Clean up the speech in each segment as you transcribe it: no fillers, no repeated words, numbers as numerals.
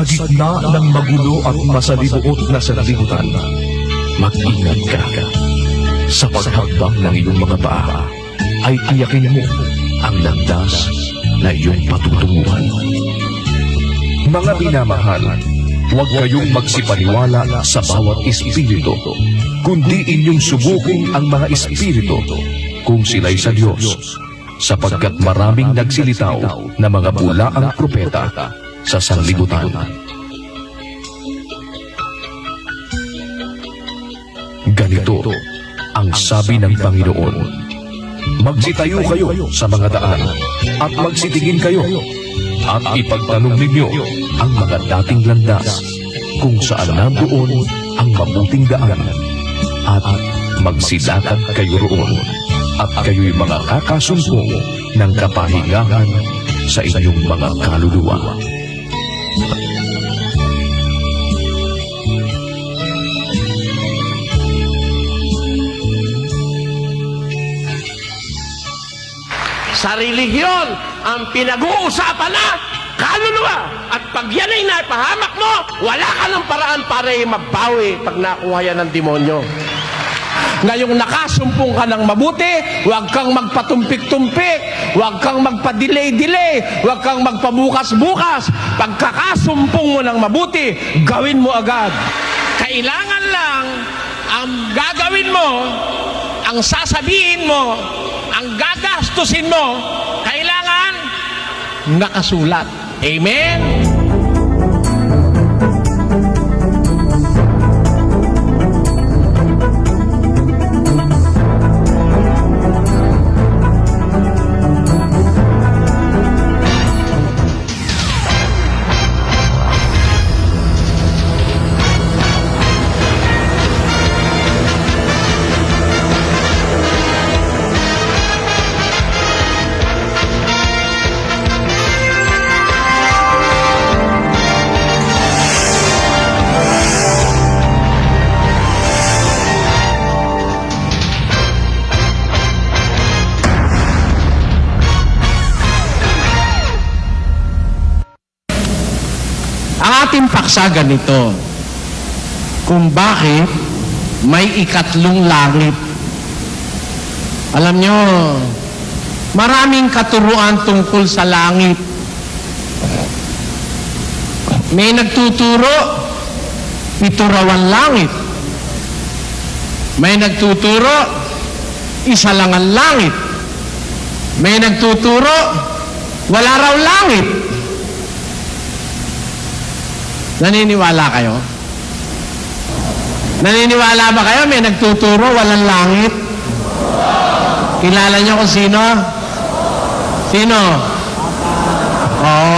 Sa gitna ng magulo at masalimuot na sanlibutan, mag-ingat ka. Sa paghakbang ng iyong mga paa, ay tiyakin mo ang landas na iyong patutunguhan. Mga minamahal, huwag kayong magsipaniwala sa bawat espiritu, kundi inyong subukin ang mga espiritu kung sila'y sa Diyos, sapagkat maraming nagsilitaw na mga bulaang propeta sa sanlibutan. Ganito ang sabi ng Panginoon: magsitayo kayo sa mga daan at magsitingin kayo at ipagtanong ninyo ang mga dating landas kung saan nandoon ang mabuting daan, at magsilakad kayo roon at kayo'y mga kakasumpong ng kapahingahan sa inyong mga kaluluwa. Sa relihiyon, ang pinag-uusapan na kaluluwa. At pag yan ay naipahamak mo, wala ka ng paraan para mabawi pag nakuha yan ng demonyo. Ngayong nakasumpong ka ng mabuti, huwag kang magpatumpik-tumpik, huwag kang magpa-delay-delay, huwag kang magpabukas-bukas. Pagkakasumpong mo ng mabuti, gawin mo agad. Kailangan lang ang gagawin mo, ang sasabihin mo, ang gagastusin mo, kailangan nakasulat. Amen? Ating paksa ganito, kung bakit may ikatlong langit. Alam nyo, maraming katuruan tungkol sa langit. May nagtuturo, ito raw ang langit. May nagtuturo, isa lang ang langit. May nagtuturo, wala raw langit. Naniniwala kayo? Naniniwala ba kayo? May nagtuturo, walang langit? Kilala niyo kung sino? Sino?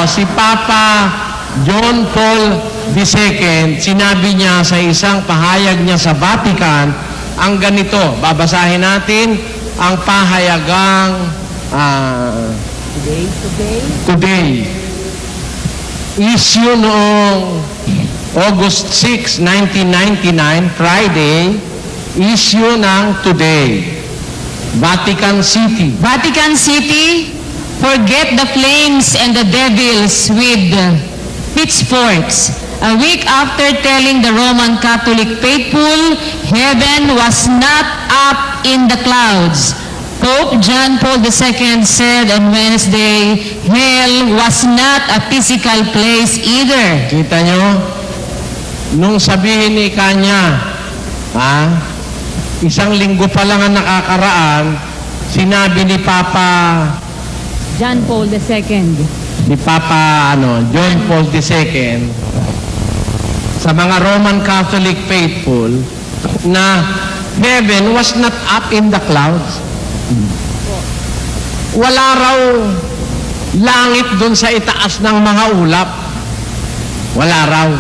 Si Papa John Paul II. Sinabi niya sa isang pahayag niya sa Vatican, ang ganito, babasahin natin ang pahayagang Today. Issue noong August 6, 1999, Friday, issue ng Today. Vatican City. Vatican City, forget the flames and the devils with pitchforks. A week after telling the Roman Catholic faithful, heaven was not up in the clouds. Pope John Paul II said on Wednesday, hell was not a physical place either. Kita nyo? Nung sabihin ni kanya, isang linggo pa lang ang nakakaraan, sinabi ni Papa John Paul II. Ni Papa John Paul II sa mga Roman Catholic faithful na heaven was not up in the clouds. Wala raw langit dun sa itaas ng mga ulap. Wala raw.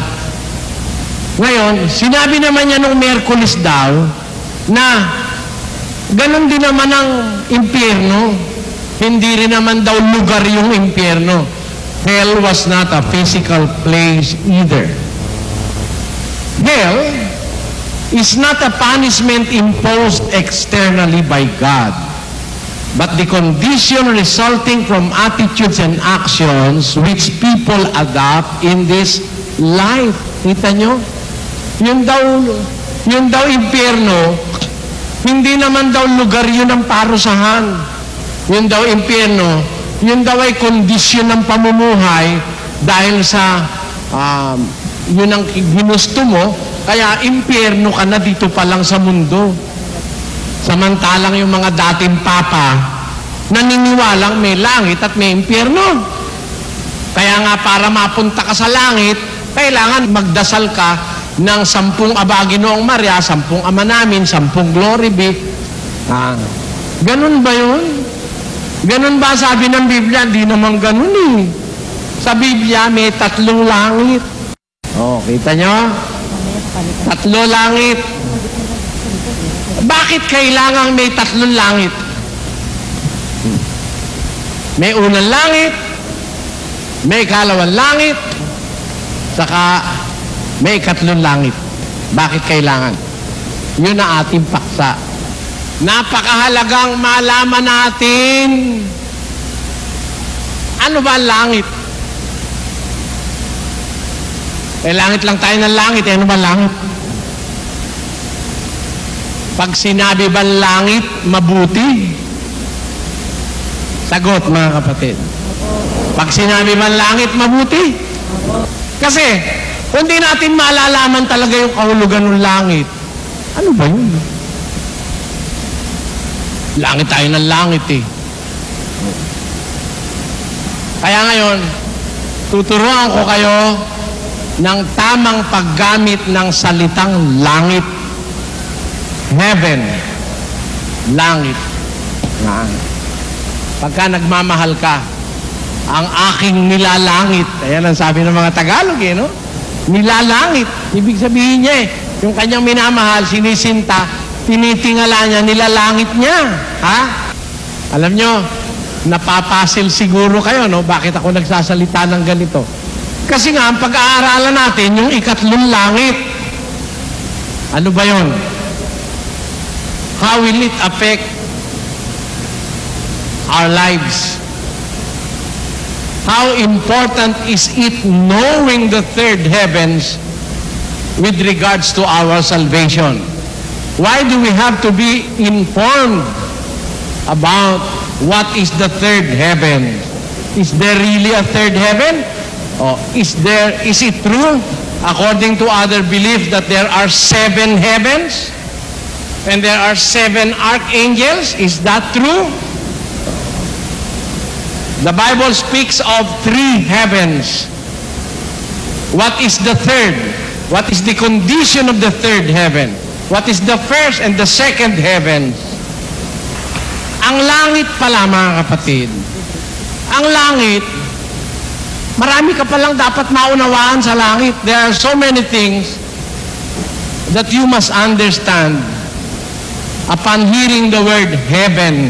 Ngayon, sinabi naman niya nung Miyerkules daw na ganun din naman ang impyerno. Hindi rin naman daw lugar yung impyerno. Hell was not a physical place either. Hell is not a punishment imposed externally by God, but the condition resulting from attitudes and actions which people adopt in this life. Kita nyo? Yun daw impyerno, hindi naman daw lugar yun ng parusahan. Yun daw impyerno, yun daw ay kondisyon ng pamumuhay dahil sa yun ang ginusto mo, kaya impyerno ka na dito pa lang sa mundo. Samantalang yung mga dating papa, naniniwalang may langit at may impyerno. Kaya nga para mapunta ka sa langit, kailangan magdasal ka ng 10 Aba Ginoong Maria, 10 Ama Namin, 10 Glory Be. Ganun ba yun? Ganun ba sabi ng Biblia? Di naman ganun eh. Sa Biblia may 3 langit. Kita nyo? 3 langit. Bakit kailangan may 3 langit? May unang langit, may ikalawang langit, saka may 3 langit. Bakit kailangan? Yun ang ating paksa. Napakahalagang malaman natin ano ba ang langit? Langit lang tayo ng langit. Ano ba langit? Pag sinabi ba langit, mabuti? Sagot, mga kapatid. Pag sinabi ba langit, mabuti? Kasi, kung di natin malalaman talaga yung kahulugan ng langit, ano ba yun? Langit tayo ng langit eh. Kaya ngayon, tuturuan ko kayo ng tamang paggamit ng salitang langit. Heaven. Langit. Pagka nagmamahal ka, ang aking nilalangit. Ayan ang sabi ng mga Tagalog eh, no? Nilalangit. Ibig sabihin niya eh, yung kanyang minamahal, sinisinta, tinitingala niya, nilalangit niya. Ha? Alam nyo, napapasil siguro kayo, no? Bakit ako nagsasalita ng ganito? Kasi nga, ang pag-aaralan natin, yung 3 langit. Ano ba yun? How will it affect our lives? How important is it knowing the 3rd heavens with regards to our salvation? Why do we have to be informed about what is the 3rd heaven? Is there really a 3rd heaven? Or is it true, according to other belief, that there are 7 heavens and there are 7 archangels? Is that true? The Bible speaks of 3 heavens. What is the 3rd? What is the condition of the 3rd heaven? What is the 1st and the 2nd heaven? Ang langit pala, mga kapatid. Ang langit, marami ka palang dapat maunawaan sa langit. There are so many things that you must understand upon hearing the word heaven.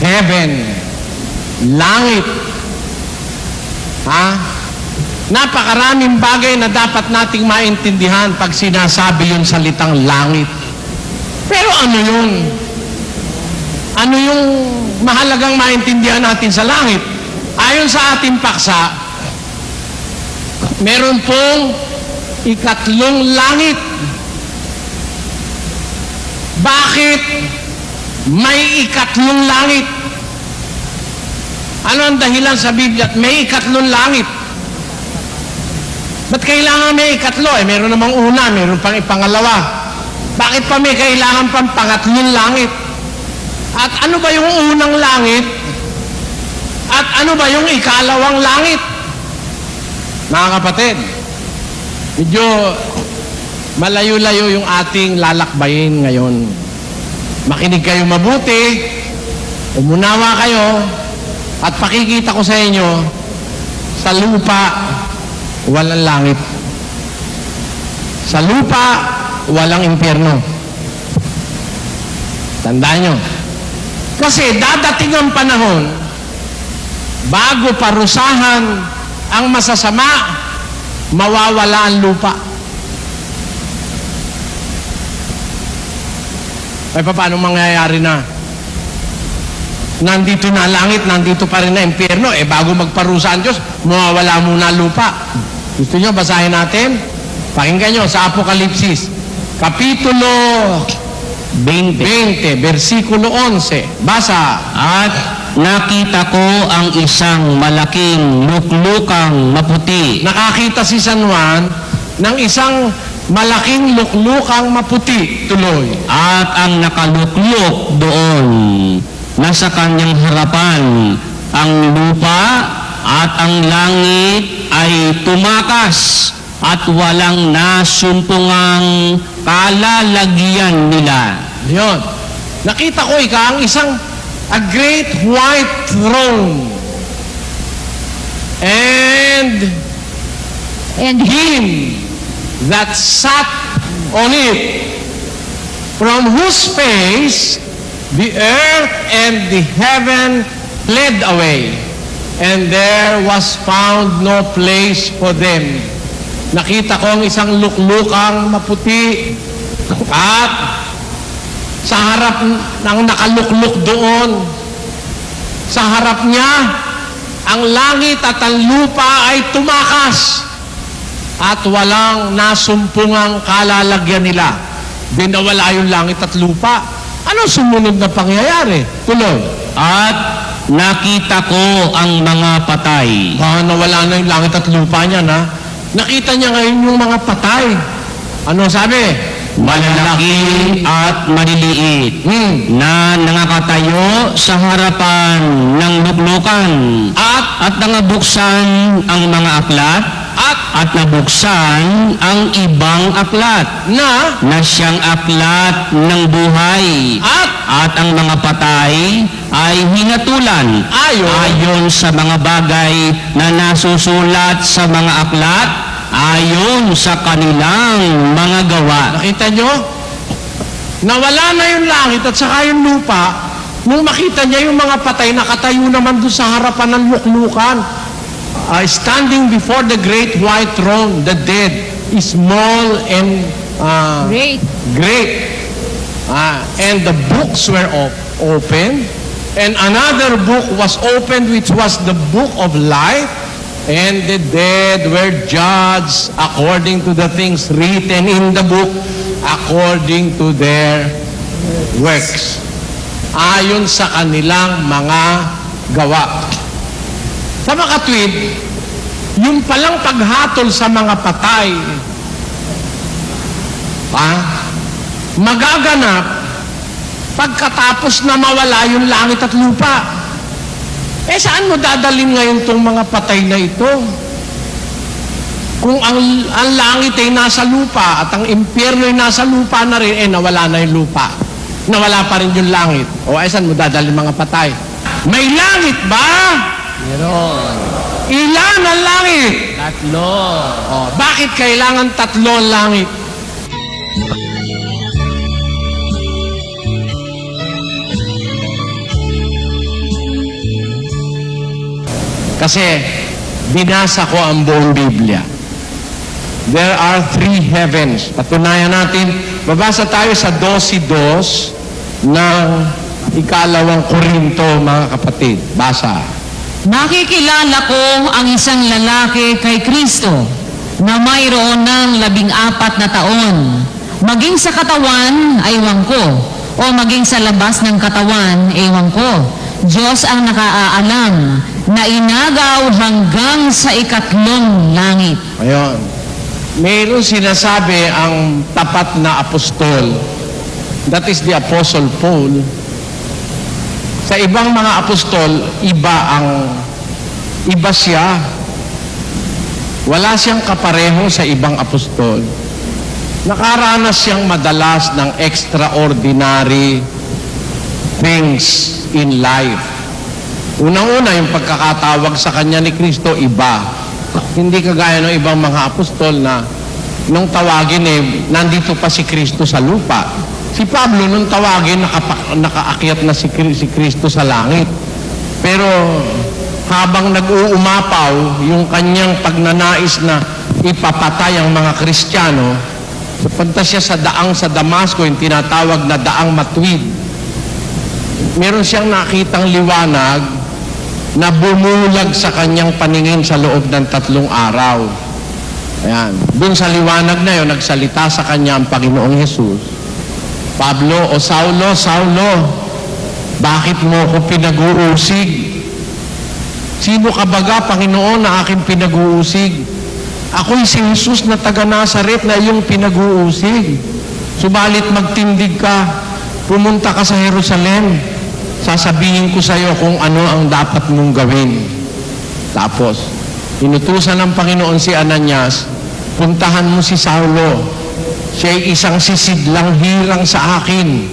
Heaven. Langit. Napakaraming bagay na dapat nating maintindihan pag sinasabi yung salitang langit. Pero ano yun? Ano yung mahalagang maintindihan natin sa langit? Ayon sa ating paksa, meron pong 3 langit. Bakit may 3 langit? Ano ang dahilan sa Biblia at may 3 langit? Ba't kailangan may 3? Meron namang una, meron pang ipangalawa. Bakit pa may kailangan pang 3 langit? At ano ba yung unang langit? At ano ba yung ikalawang langit? Mga kapatid, medyo malayo-layo yung ating lalakbayin ngayon. Makinig kayo mabuti, umunawa kayo, at pakikita ko sa inyo, sa lupa, walang langit. Sa lupa, walang impyerno. Tandaan nyo. Kasi dadating ang panahon, bago parusahan ang masasama, mawawala ang lupa. Ay, paano mangyayari na? Nandito na langit, nandito pa rin na impyerno. Bago magparusa ang Diyos, mawawala muna ang lupa. Gusto nyo basahin natin? Pakinggan nyo sa Apokalipsis, Kapitulo 20, versikulo 11. Basa. At nakita ko ang isang malaking luklukang maputi. Nakakita si San Juan ng isang malaking luklukang maputi. Tuloy. At ang nakalukluk doon, nasa kanyang harapan, ang lupa at ang langit ay tumakas at walang nasumpungang kalalagyan nila. Yun. Nakita ko ang isang a great white throne. And him that sat on it, from whose face the earth and the heaven fled away, and there was found no place for them. Nakita ko ang isang luklukang maputi at sa harap ng nakalukluk doon, sa harap niya, ang langit at ang lupa ay tumakas at walang nasumpungang kalalagyan nila. Binawala yung langit at lupa. Ano sumunod na pangyayari? Tuloy. At nakita ko ang mga patay. Nawala na yung langit at lupa niya, na. Nakita niya ngayon yung mga patay. Ano sabi? Malalaki at maliliit na nangakatayo sa harapan ng luklukan at nangabuksan ang mga aklat at nabuksan ang ibang aklat na siyang aklat ng buhay at ang mga patay ay hinatulan ayon sa mga bagay na nasusulat sa mga aklat ayon sa kanilang mga gawa. Nakita nyo? Nawala na yung langit at saka yung lupa nung makita niya yung mga patay nakatayo naman doon sa harapan ng luklukan. Standing before the great white throne, the dead, small and great. And the books were opened, and another book was opened, which was the book of life. And the dead were judged according to the things written in the book, according to their works, ayon sa kanilang mga gawa. Sa makatwid, yung palang paghatol sa mga patay, magaganap pagkatapos na mawala yung langit at lupa. Saan mo dadalhin ngayon itong mga patay na ito? Kung ang langit ay nasa lupa at ang impyerno ay nasa lupa na rin, nawala na yung lupa. Nawala pa rin yung langit. Saan mo dadalhin mga patay? May langit ba? Meron. Ilan ang langit? 3. Bakit kailangan 3 ang langit? Kasi binasa ko ang buong Biblia. There are 3 heavens. Patunayan natin, babasa tayo sa 12:2 ng 2 Korinto, mga kapatid. Basa. Nakikilala ko ang isang lalaki kay Kristo na mayroon ng 14 na taon. Maging sa katawan, aywan ko. O maging sa labas ng katawan, ewan ko. Diyos ang nakaalam na inagaw hanggang sa 3 langit. Ayun. Mayroon sinasabi ang tapat na apostol. That is the Apostle Paul. Sa ibang mga apostol, iba siya. Wala siyang kapareho sa ibang apostol. Nakaranas siyang madalas ng extraordinary things in life. Unang-una, yung pagkakatawag sa kanya ni Kristo, iba. Hindi kagaya ng ibang mga apostol na nung tawagin nandito pa si Kristo sa lupa. Si Pablo nung tawagin, nakaakyat na si Kristo sa langit. Pero habang nag-uumapaw yung kanyang pagnanais na ipapatay ang mga Kristiyano, punta siya sa daang sa Damasco, yung tinatawag na daang Matwid. Meron siyang nakitang liwanag na bumulag sa kanyang paningin sa loob ng 3 araw. Ayan. Doon sa liwanag na yun, nagsalita sa kanya ang Panginoong Jesus. Pablo, o Saulo, Saulo, bakit mo ako pinag-uusig? Sino ka baga, Panginoon, na aking pinag-uusig? Ako'y si Jesus na taga Nazaret na iyong pinag-uusig. Subalit magtindig ka, pumunta ka sa Jerusalem, sasabihin ko sa iyo kung ano ang dapat mong gawin. Tapos, inutusan ng Panginoon si Ananias, puntahan mo si Saulo. Siya'y isang sisidlang hirang sa akin.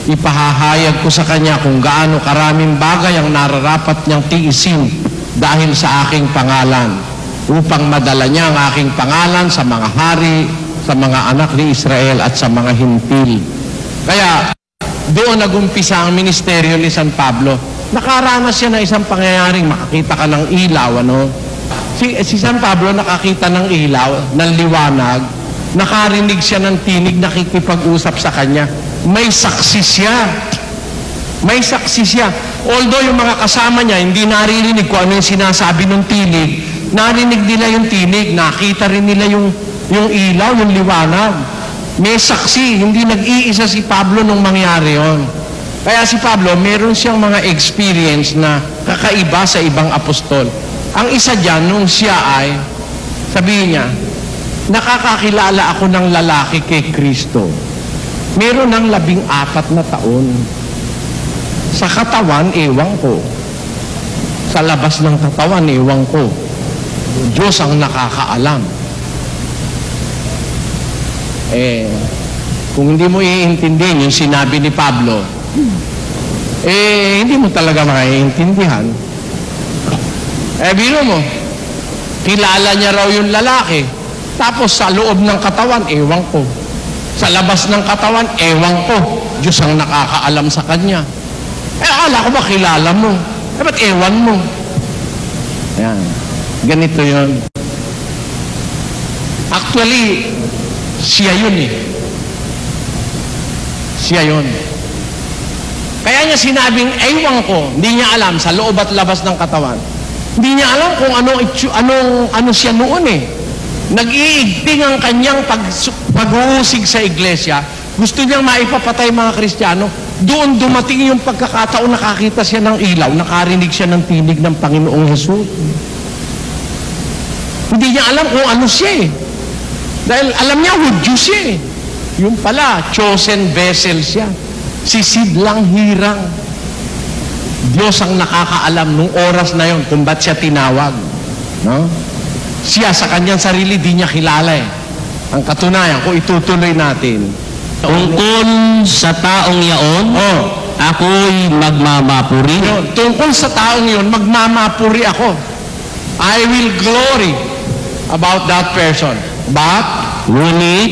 Ipahahayag ko sa kanya kung gaano karaming bagay ang nararapat niyang tiisin dahil sa aking pangalan, upang madala niya ang aking pangalan sa mga hari, sa mga anak ni Israel at sa mga hintil. Kaya doon nagumpisa ang ministeryo ni San Pablo. Nakaranas siya ng isang pangyayaring makakita ka ng ilaw, ano? Si San Pablo nakakita ng ilaw, ng liwanag, nakarinig siya ng tinig, nakikipag-usap sa kanya. May saksi siya. May saksi siya. Although yung mga kasama niya, hindi naririnig kung ano yung sinasabi ng tinig, narinig nila yung tinig, nakita rin nila yung ilaw, yung liwanag. May saksi, hindi nag-iisa si Pablo nung mangyari yon. Kaya si Pablo, meron siyang mga experience na kakaiba sa ibang apostol. Ang isa dyan, nung siya ay, sabihin niya, nakakakilala ako ng lalaki kay Kristo. Meron ng 14 na taon. Sa katawan, ewan ko. Sa labas ng katawan, ewan ko. Diyos ang nakakaalam. Kung hindi mo iintindihin yung sinabi ni Pablo, hindi mo talaga maiintindihan. Biro mo, kilala niya raw yung lalaki. Tapos sa loob ng katawan, ewan ko. Sa labas ng katawan, ewan ko. Diyos ang nakakaalam sa kanya. Akala ko ba kilala mo? Ba't ewan mo? Ayan. Ganito yun. Actually, siya yun eh. Siya yun. Kaya niya sinabing, ewan ko, hindi niya alam sa loob at labas ng katawan. Hindi niya alam kung ano siya noon eh. Nag-iigting ang kanyang pag-uusig sa iglesia. Gusto niyang maipapatay mga Kristiyano. Doon dumating yung pagkakataon, nakakita siya ng ilaw, nakarinig siya ng tinig ng Panginoong Jesus. Hindi niya alam kung ano siya eh. Dahil alam niya, Hudyo siya eh. Yung pala, chosen vessel siya. Sisidlang hirang. Diyos ang nakakaalam nung oras na yon kung ba't siya tinawag. No? Siya sa kanyang sarili, di niya kilala eh. Ang katunayan, kung itutuloy natin. Tungkol sa taong yaon, ako'y magmamapuri. Yun, tungkol sa taong yun, magmamapuri ako. I will glory about that person. But, ngunit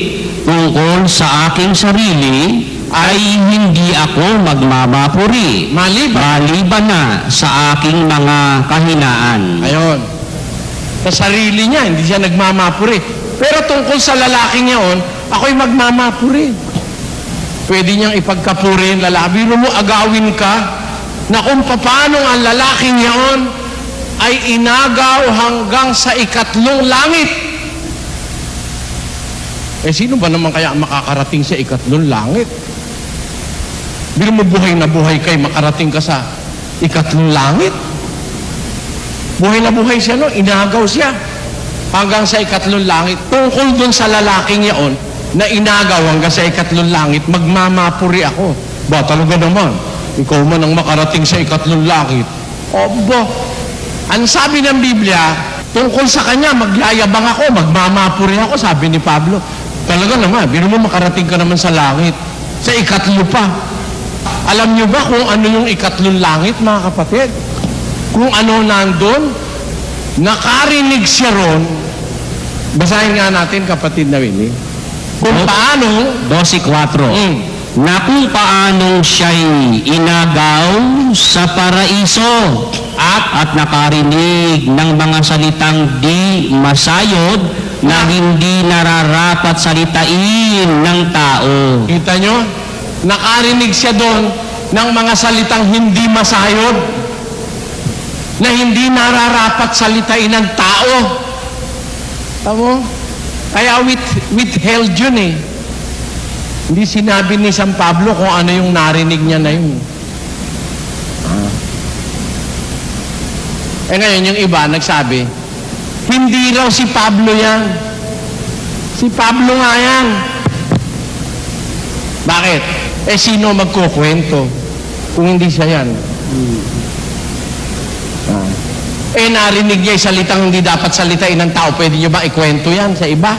tungkol sa aking sarili, ay hindi ako magmamapuri. Maliban na sa aking mga kahinaan. Ayun. Sa sarili niya, hindi siya nagmamapuri. Pero tungkol sa lalaking yaon, ako'y magmamapuri. Pwede niyang ipagkapuri yung lalaki. Biro mo, agawin ka na kung paano ang lalaking yaon ay inagaw hanggang sa 3 langit. Sino ba naman kaya makakarating sa 3 langit? Biro mo, buhay na buhay kay makarating ka sa 3 langit. Buhay na buhay siya, no? Inagaw siya hanggang sa 3 langit. Tungkol dun sa lalaking yaon na inagaw hanggang sa 3 langit, magmamapuri ako. Ba, talaga naman, ikaw man ang makarating sa 3 langit. Obo, ang sabi ng Biblia, tungkol sa kanya, magyayabang ako, magmamapuri ako, sabi ni Pablo. Talaga naman, biro mo makarating ka naman sa langit. Sa 3 pa. Alam niyo ba kung ano yung 3 langit, mga kapatid? Kung ano nandun, nakarinig siya ron. Basahin nga natin, kapatid na Willie. Kung paano 12:4 na kung paanong siya'y inagaw sa paraiso at nakarinig ng mga salitang di masayod na hindi nararapat salitain ng tao. Kita nyo? Nakarinig siya doon ng mga salitang hindi masayod, na hindi nararapat salitain ng tao. Tamo? Kaya withheld yun eh. Hindi sinabi ni San Pablo kung ano yung narinig niya na yun. Ngayon yung iba nagsabi, hindi raw si Pablo yan. Si Pablo nga yan. Bakit? Sino magkukwento kung hindi siya yan? Narinig niya yung salitang hindi dapat salitain ng tao. Pwede niyo ba ikwento yan sa iba?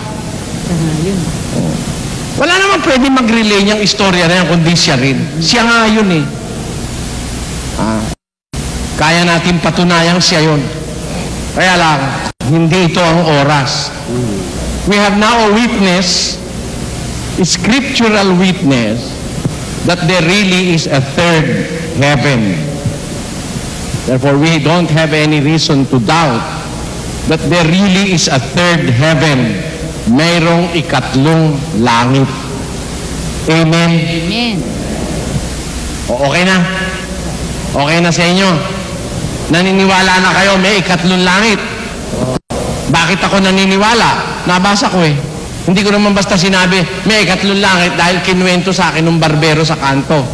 Wala naman pwede mag-relay niyang istorya na yan kundi siya rin. Siya nga yun eh. Kaya natin patunayang siya yun. Kaya lang, hindi ito ang oras. We have now a witness, a scriptural witness, that there really is a third heaven. Therefore, we don't have any reason to doubt that there really is a third heaven. Mayroong ikatlong langit. Amen? Amen. Okay na? Okay na sa inyo? Naniniwala na kayo may ikatlong langit? Bakit ako naniniwala? Nabasa ko eh. Hindi ko naman basta sinabi, may ikatlong langit dahil kinuwento sa akin ng barbero sa kanto.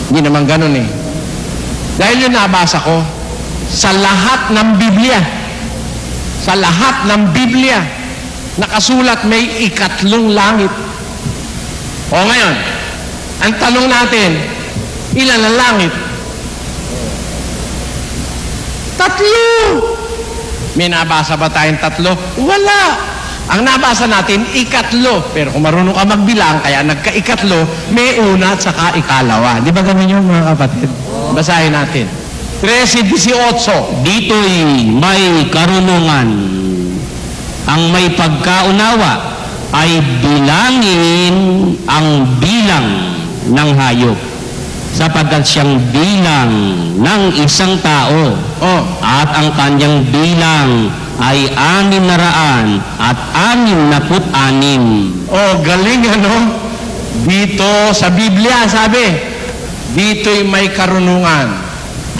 Hindi naman ganun eh. Dahil yun nabasa ko, sa lahat ng Biblia, sa lahat ng Biblia, nakasulat may ikatlong langit. O ngayon, ang tanong natin, ilan ang langit? 3! May nabasa ba tayong 3? Wala! Ang nabasa natin, 3. Pero kung marunong ka magbilang, kaya nagka-3, may una at saka 2. Di ba ganun yung mga kapatid? Basahin natin. 13:18. Dito'y may karunungan. Ang may pagkaunawa ay bilangin ang bilang ng hayop, sapagkat siyang bilang ng isang tao, at ang kanyang bilang ay 666. Galing ano? Dito sa Biblia, sabi, dito'y may karunungan.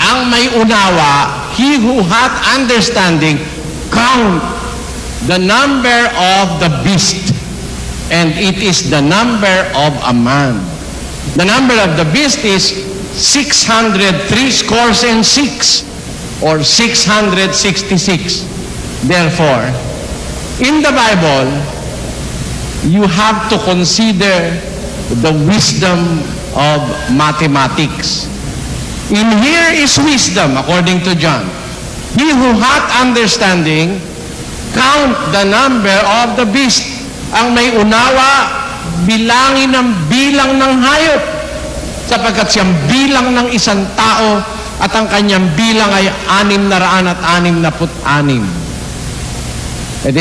Ang may unawa, he who hath understanding, count the number of the beast, and it is the number of a man. The number of the beast is 666, or 666. Therefore, in the Bible, you have to consider the wisdom of mathematics. In here is wisdom, according to John. He who hath understanding, count the number of the beast. Ang may unawa, bilangin ang bilang ng hayop, sapagkat siyang bilang ng isang tao, at ang kanyang bilang ay 666.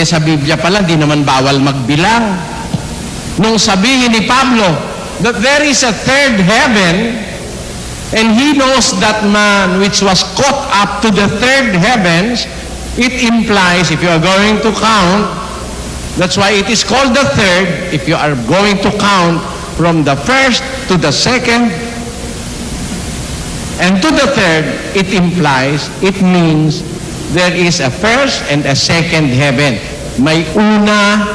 Sa Biblia pala, di naman bawal magbilang. Nung sabihin ni Pablo that there is a third heaven, and he knows that man which was caught up to the third heavens, it implies, if you are going to count, that's why it is called the third, if you are going to count from the first to the second and to the third, it implies, it means there is a first and a second heaven. May una,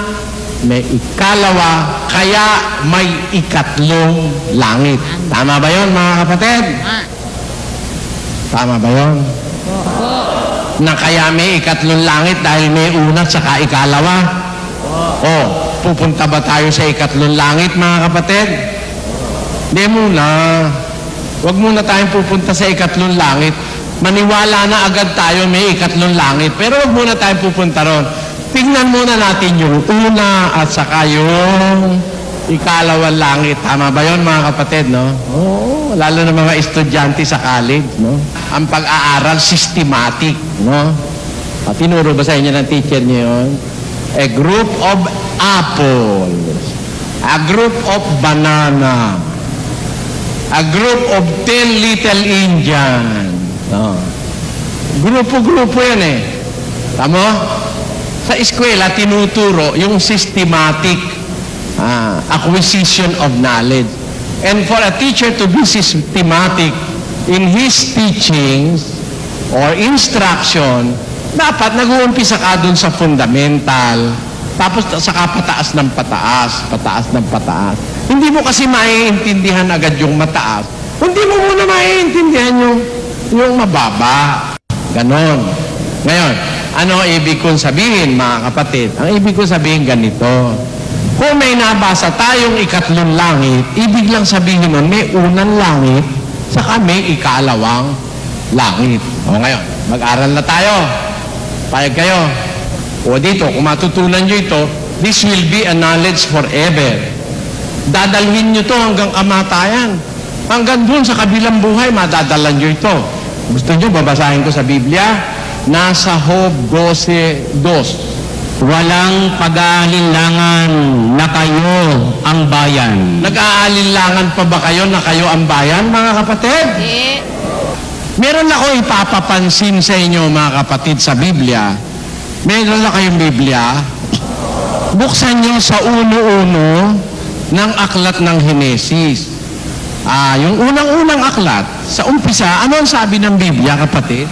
may ikalawa, kaya may ikatlong langit. Tama ba yun, mga kapatid? Tama ba yun? Na kaya may ikatlong langit dahil may una at saka ikalawa? Pupunta ba tayo sa ikatlong langit, mga kapatid? Hindi muna. Huwag muna tayong pupunta sa ikatlong langit. Maniwala na agad tayo may ikatlong langit. Pero huwag muna tayong pupunta ron. Tingnan muna natin yung una at saka yung ikalawang langit. Tama ba yun, mga kapatid, no? Lalo na mga estudyante sa college, no? Ang pag-aaral, systematic, no? Tinuro ba sa inyo ng teacher niyo yun? A group of apples, a group of banana, a group of 10 little Indians. No? Grupo-grupo yan eh. Tama? Sa eskwela, tinuturo yung systematic acquisition of knowledge. And for a teacher to be systematic in his teachings or instruction, dapat nag-uumpisa ka dun sa fundamental. Tapos saka pataas ng pataas, pataas ng pataas. Hindi mo kasi maiintindihan agad yung mataas. Hindi mo muna maiintindihan yung mababa. Ganon. Ngayon, ano ibig kong sabihin, mga kapatid? Ang ibig kong sabihin ganito. Kung may nabasa tayong ikatlong langit, ibig lang sabihin nun, may unang langit, saka may ikalawang langit. O ngayon, mag-aral na tayo. Payag kayo. O dito, kung matutunan nyo ito, this will be a knowledge forever. Dadalhin nyo to hanggang kamatayan. Hanggang dun sa kabilang buhay, madadalan nyo ito. Gusto nyo, babasahin ko sa Biblia? Nasa Job 12:2. Walang pag-aalinlangan na kayo ang bayan. Nag-aalinlangan pa ba kayo na kayo ang bayan, mga kapatid? Meron ako ipapapansin sa inyo, mga kapatid, sa Biblia. Meron na kayong Biblia. Buksan nyo sa uno-uno ng aklat ng Henesis. Yung unang-unang aklat, sa umpisa, ano ang sabi ng Biblia, kapatid?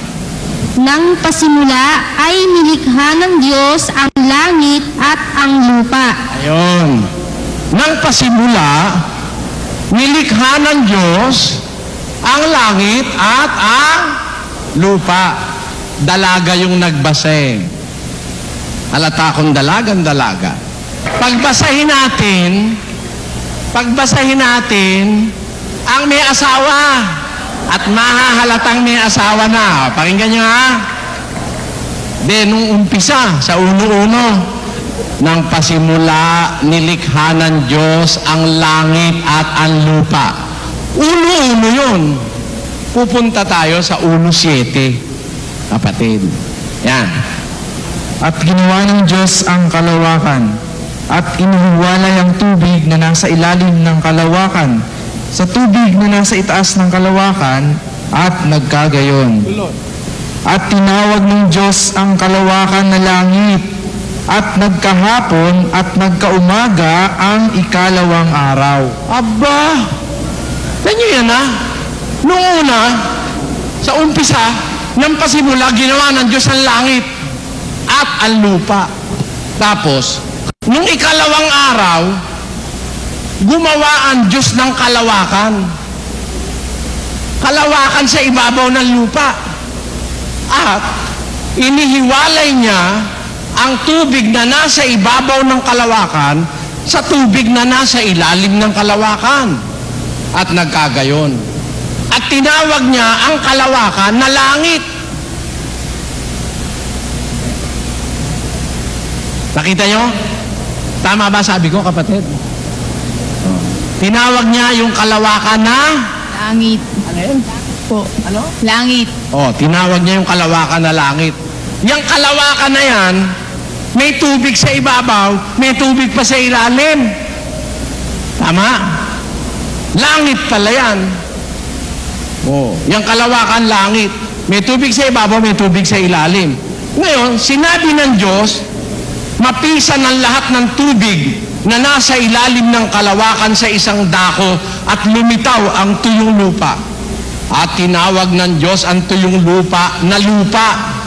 Nang pasimula ay nilikha ng Diyos ang langit at ang lupa. Ayun. Nang pasimula, nilikha ng Diyos ang langit at ang lupa. Dalaga yung nagbase. Halata kong dalagang dalaga. Pagbasahin natin, ang may asawa at mahahalatang may asawa na. Pakinggan nyo ha. Nung umpisa, sa uno-uno, nang pasimula, nilikha ng Diyos ang langit at ang lupa. Uno-uno yun. Pupunta tayo sa 1:7, kapatid. Yan. At ginawa ng Diyos ang kalawakan, at inihiwalay ang tubig na nasa ilalim ng kalawakan sa tubig na nasa itaas ng kalawakan, at nagkagayon. At tinawag ng Diyos ang kalawakan na langit, at nagkahapon at nagkaumaga ang ikalawang araw. Aba! Nanyo yan ha? Noong una, sa umpisa, nang pasimula, ginawa ng Diyos ang langit at ang lupa. Tapos, nung ikalawang araw, gumawa ang Diyos ng kalawakan. Kalawakan sa ibabaw ng lupa. At inihiwalay niya ang tubig na nasa ibabaw ng kalawakan sa tubig na nasa ilalim ng kalawakan. At nagkagayon. At tinawag niya ang kalawakan na langit. Nakita nyo? Tama ba sabi ko, kapatid? Tinawag niya yung kalawakan na Langit. ano yun? Po. Ano? Langit. Tinawag niya yung kalawakan na langit. Yung kalawakan na yan, may tubig sa ibabaw, may tubig pa sa ilalim. Tama? Langit pala yan. Yung kalawakan langit. May tubig sa ibabaw, may tubig sa ilalim. Ngayon, sinabi ng Diyos, mapisan ang lahat ng tubig na nasa ilalim ng kalawakan sa isang dako at lumitaw ang tuyong lupa. At tinawag ng Diyos ang tuyong lupa na lupa.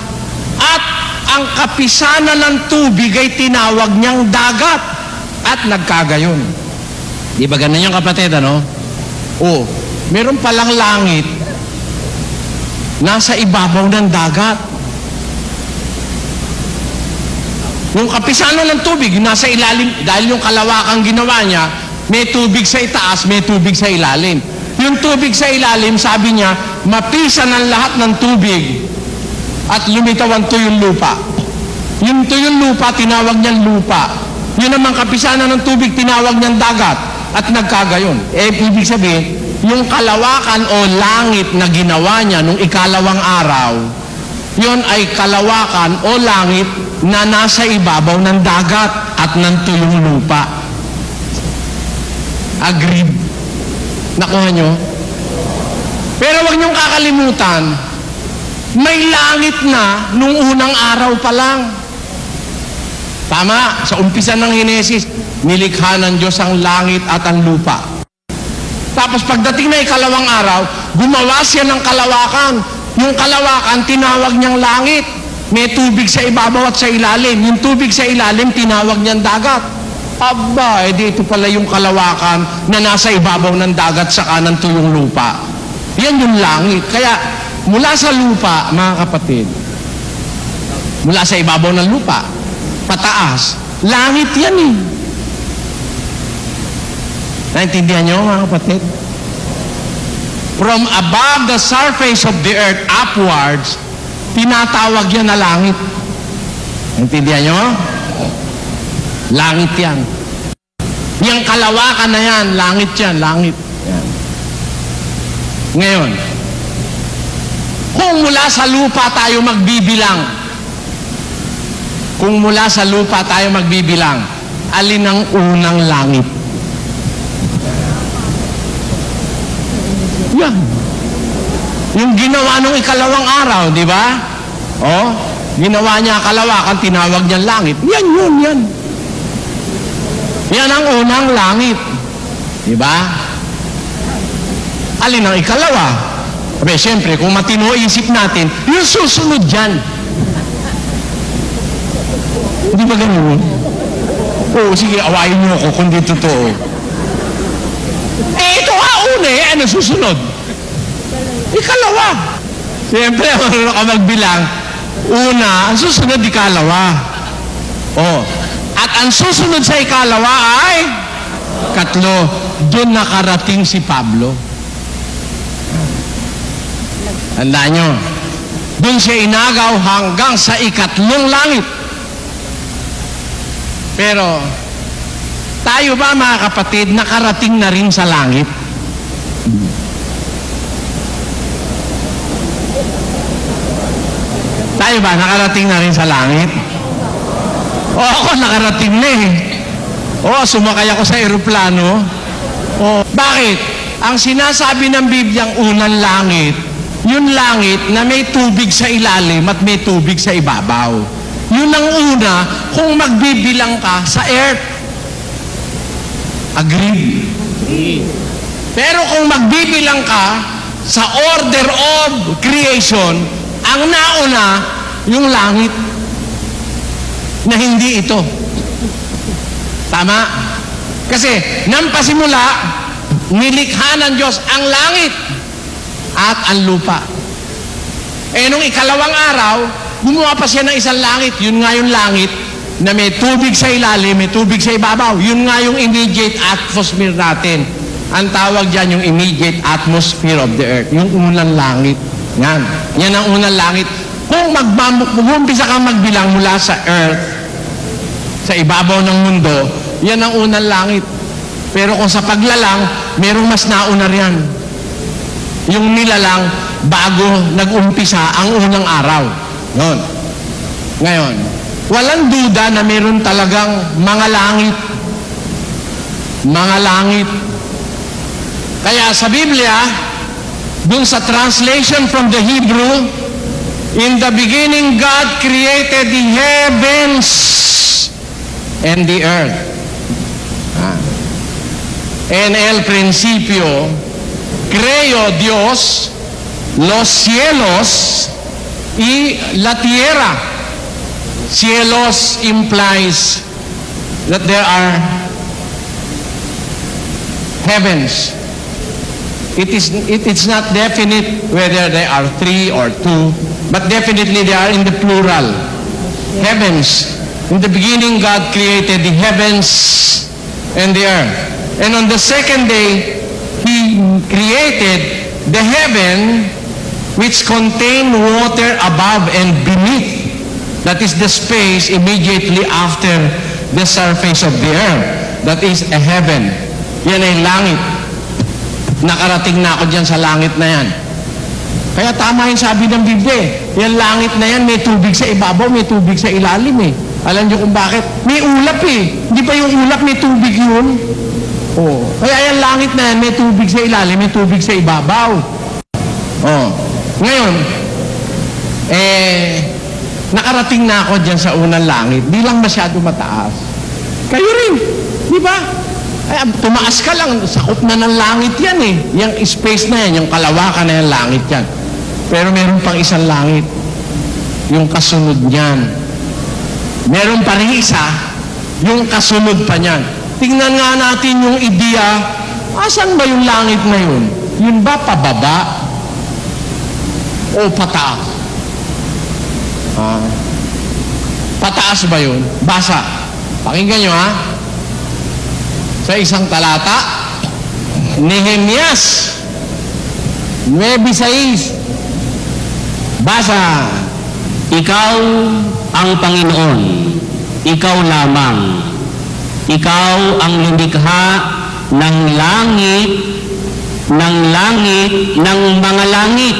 At ang kapisanan ng tubig ay tinawag niyang dagat. At nagkagayon. Di ba ganun yung kapatid, ano? Meron palang langit nasa ibabaw ng dagat. Yung kapisanan ng tubig, nasa ilalim, dahil yung kalawakang ginawa niya, may tubig sa itaas, may tubig sa ilalim. Yung tubig sa ilalim, sabi niya, mapisan ang lahat ng tubig at lumitaw ang tuyong lupa. Yung tuyong lupa, tinawag niyang lupa. Yun naman kapisanan ng tubig, tinawag niyang dagat at nagkagayon. Ibig sabihin, yung kalawakan o langit na ginawa niya nung ikalawang araw, yun ay kalawakan o langit na nasa ibabaw ng dagat at ng tuyong lupa. Agreed. Nakuha nyo? Pero wag niyong kakalimutan, may langit na nung unang araw pa lang. Tama, sa umpisa ng Henesis, nilikha ng Diyos ang langit at ang lupa. Tapos pagdating na ikalawang araw, gumawa siya ng kalawakan. Yung kalawakan, tinawag niyang langit. May tubig sa ibabaw at sa ilalim. Yung tubig sa ilalim, tinawag niyang dagat. Aba, edi ito pala yung kalawakan na nasa ibabaw ng dagat sa kanan tuyong lupa. Yan yung langit. Kaya, mula sa lupa, mga kapatid, mula sa ibabaw ng lupa, pataas, langit yan eh. Naintindihan niyo, mga kapatid? From above the surface of the earth upwards, tinatawag yan na langit. Naintindihan niyo? Langit yan. Yung kalawakan na yan, langit yan, langit. Yan. Ngayon, kung mula sa lupa tayo magbibilang, alin ang unang langit? Yan. Yung ginawa nung ikalawang araw, di ba? Oh, ginawa niya kalawakan, tinawag niya langit. Yan yun, yan. Yan ang unang langit. Di ba? Alin ang ikalawa? Sabi, siyempre, kung matino isip natin, yung susunod dyan. Hindi ba ganun? Oo, sige, awayin niyo ako kung di totoo. Ito nga una eh, ano susunod? Ikalawa. Siyempre, marunong ka magbilang. Una, ang susunod ikalawa. Oh. At ang susunod sa ikalawa ay katlo. Doon nakarating si Pablo. Tandaan nyo. Doon siya inagaw hanggang sa ikatlong langit. Pero, tayo ba mga kapatid, nakarating na rin sa langit? Tayo ba, nakarating na rin sa langit? O ako, nakarating na eh. O, sumakay ako sa eroplano. O, bakit? Ang sinasabi ng Bibliang unang langit, yung langit na may tubig sa ilalim at may tubig sa ibabaw. Yun ang una kung magbibilang ka sa earth. Agree? Pero kung magbibilang ka sa order of creation, ang nauna, yung langit na hindi ito. Tama? Kasi, nang pasimula, nilikha ng Diyos ang langit at ang lupa. Eh, nung ikalawang araw, gumawa pa siya ng isang langit. Yun nga yung langit na may tubig sa ilalim, may tubig sa ibabaw. Yun nga yung immediate atmosphere natin. Ang tawag dyan yung immediate atmosphere of the earth. Yung unang langit. Yan. Yan ang unang langit. Kung mag-umpisa kang magbilang mula sa earth, sa ibabaw ng mundo, yan ang unang langit. Pero kung sa paglalang, merong mas nauna riyan. Yung nilalang, bago nag-umpisa ang unang araw. Yun. Ngayon, walang duda na meron talagang mga langit. Mga langit. Kaya sa Biblia, dun sa translation from the Hebrew, in the beginning God created the heavens and the earth. En el principio, creó Dios los cielos y la tierra. Cielos implies that there are heavens. It is not definite whether there are 3 or 2, but definitely they are in the plural. Heavens. In the beginning, God created the heavens and the earth. And on the second day, He created the heaven which contained water above and beneath. That is the space immediately after the surface of the earth. That is a heaven. Yan ay langit. Nakarating na ako dyan sa langit na yan. Kaya tama yung sabi ng Biblia. Yan langit na yan, may tubig sa ibabaw, may tubig sa ilalim eh. Alam niyo kung bakit? May ulap eh. Hindi ba yung ulap may tubig yun? Oh. Kaya yan langit na yan, may tubig sa ilalim, may tubig sa ibabaw. Oh. Ngayon, nakarating na ako dyan sa unang langit. Di lang masyado mataas. Kayo rin. Di ba? Ay, tumaas ka lang, sakop na ng langit yan eh. Yung space na yan, yung kalawakan na yan, langit yan. Pero meron pang isang langit. yung kasunod niyan. Meron pa rin isa, yung kasunod pa niyan. Tingnan nga natin yung ideya, asan ba yung langit na yun? Yun ba pababa? O pataas? Pataas ba yun? Basa. Pakinggan nyo ha. Sa isang talata, Nehemias 9:6. Basa. Ikaw ang Panginoon, ikaw lamang. Ikaw ang lumikha ng langit, ng mga langit,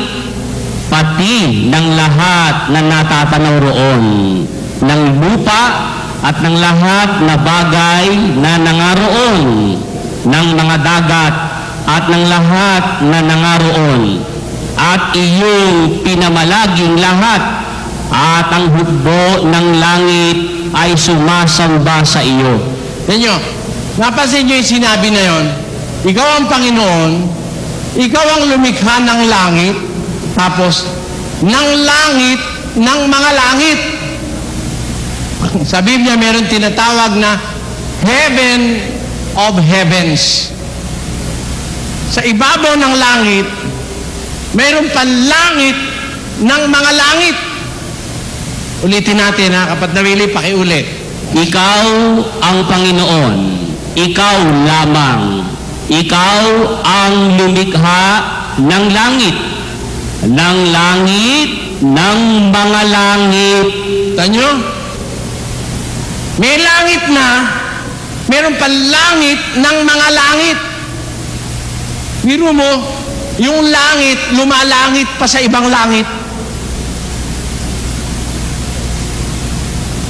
pati ng lahat na natatanaw roon, ng lupa at ng lahat na bagay na nangaroon, ng mga dagat at ng lahat na nangaroon, at iyong pinamalaging lahat, at ang hukbo ng langit ay sumasamba sa iyo. Inyo, napansin nyo yung sinabi na yon? Ikaw ang Panginoon, ikaw ang lumikha ng langit, tapos ng langit, ng mga langit. Sa Biblia meron tinatawag na heaven of heavens. Sa ibabaw ng langit, meron pa langit ng mga langit. Ulitin natin ha, kapat nawili, pakiulit. Ikaw ang Panginoon, ikaw lamang. Ikaw ang lumikha ng langit, ng mga langit. Tanyo? May langit na, meron pa langit ng mga langit. Biro mo, yung langit, lumalangit pa sa ibang langit.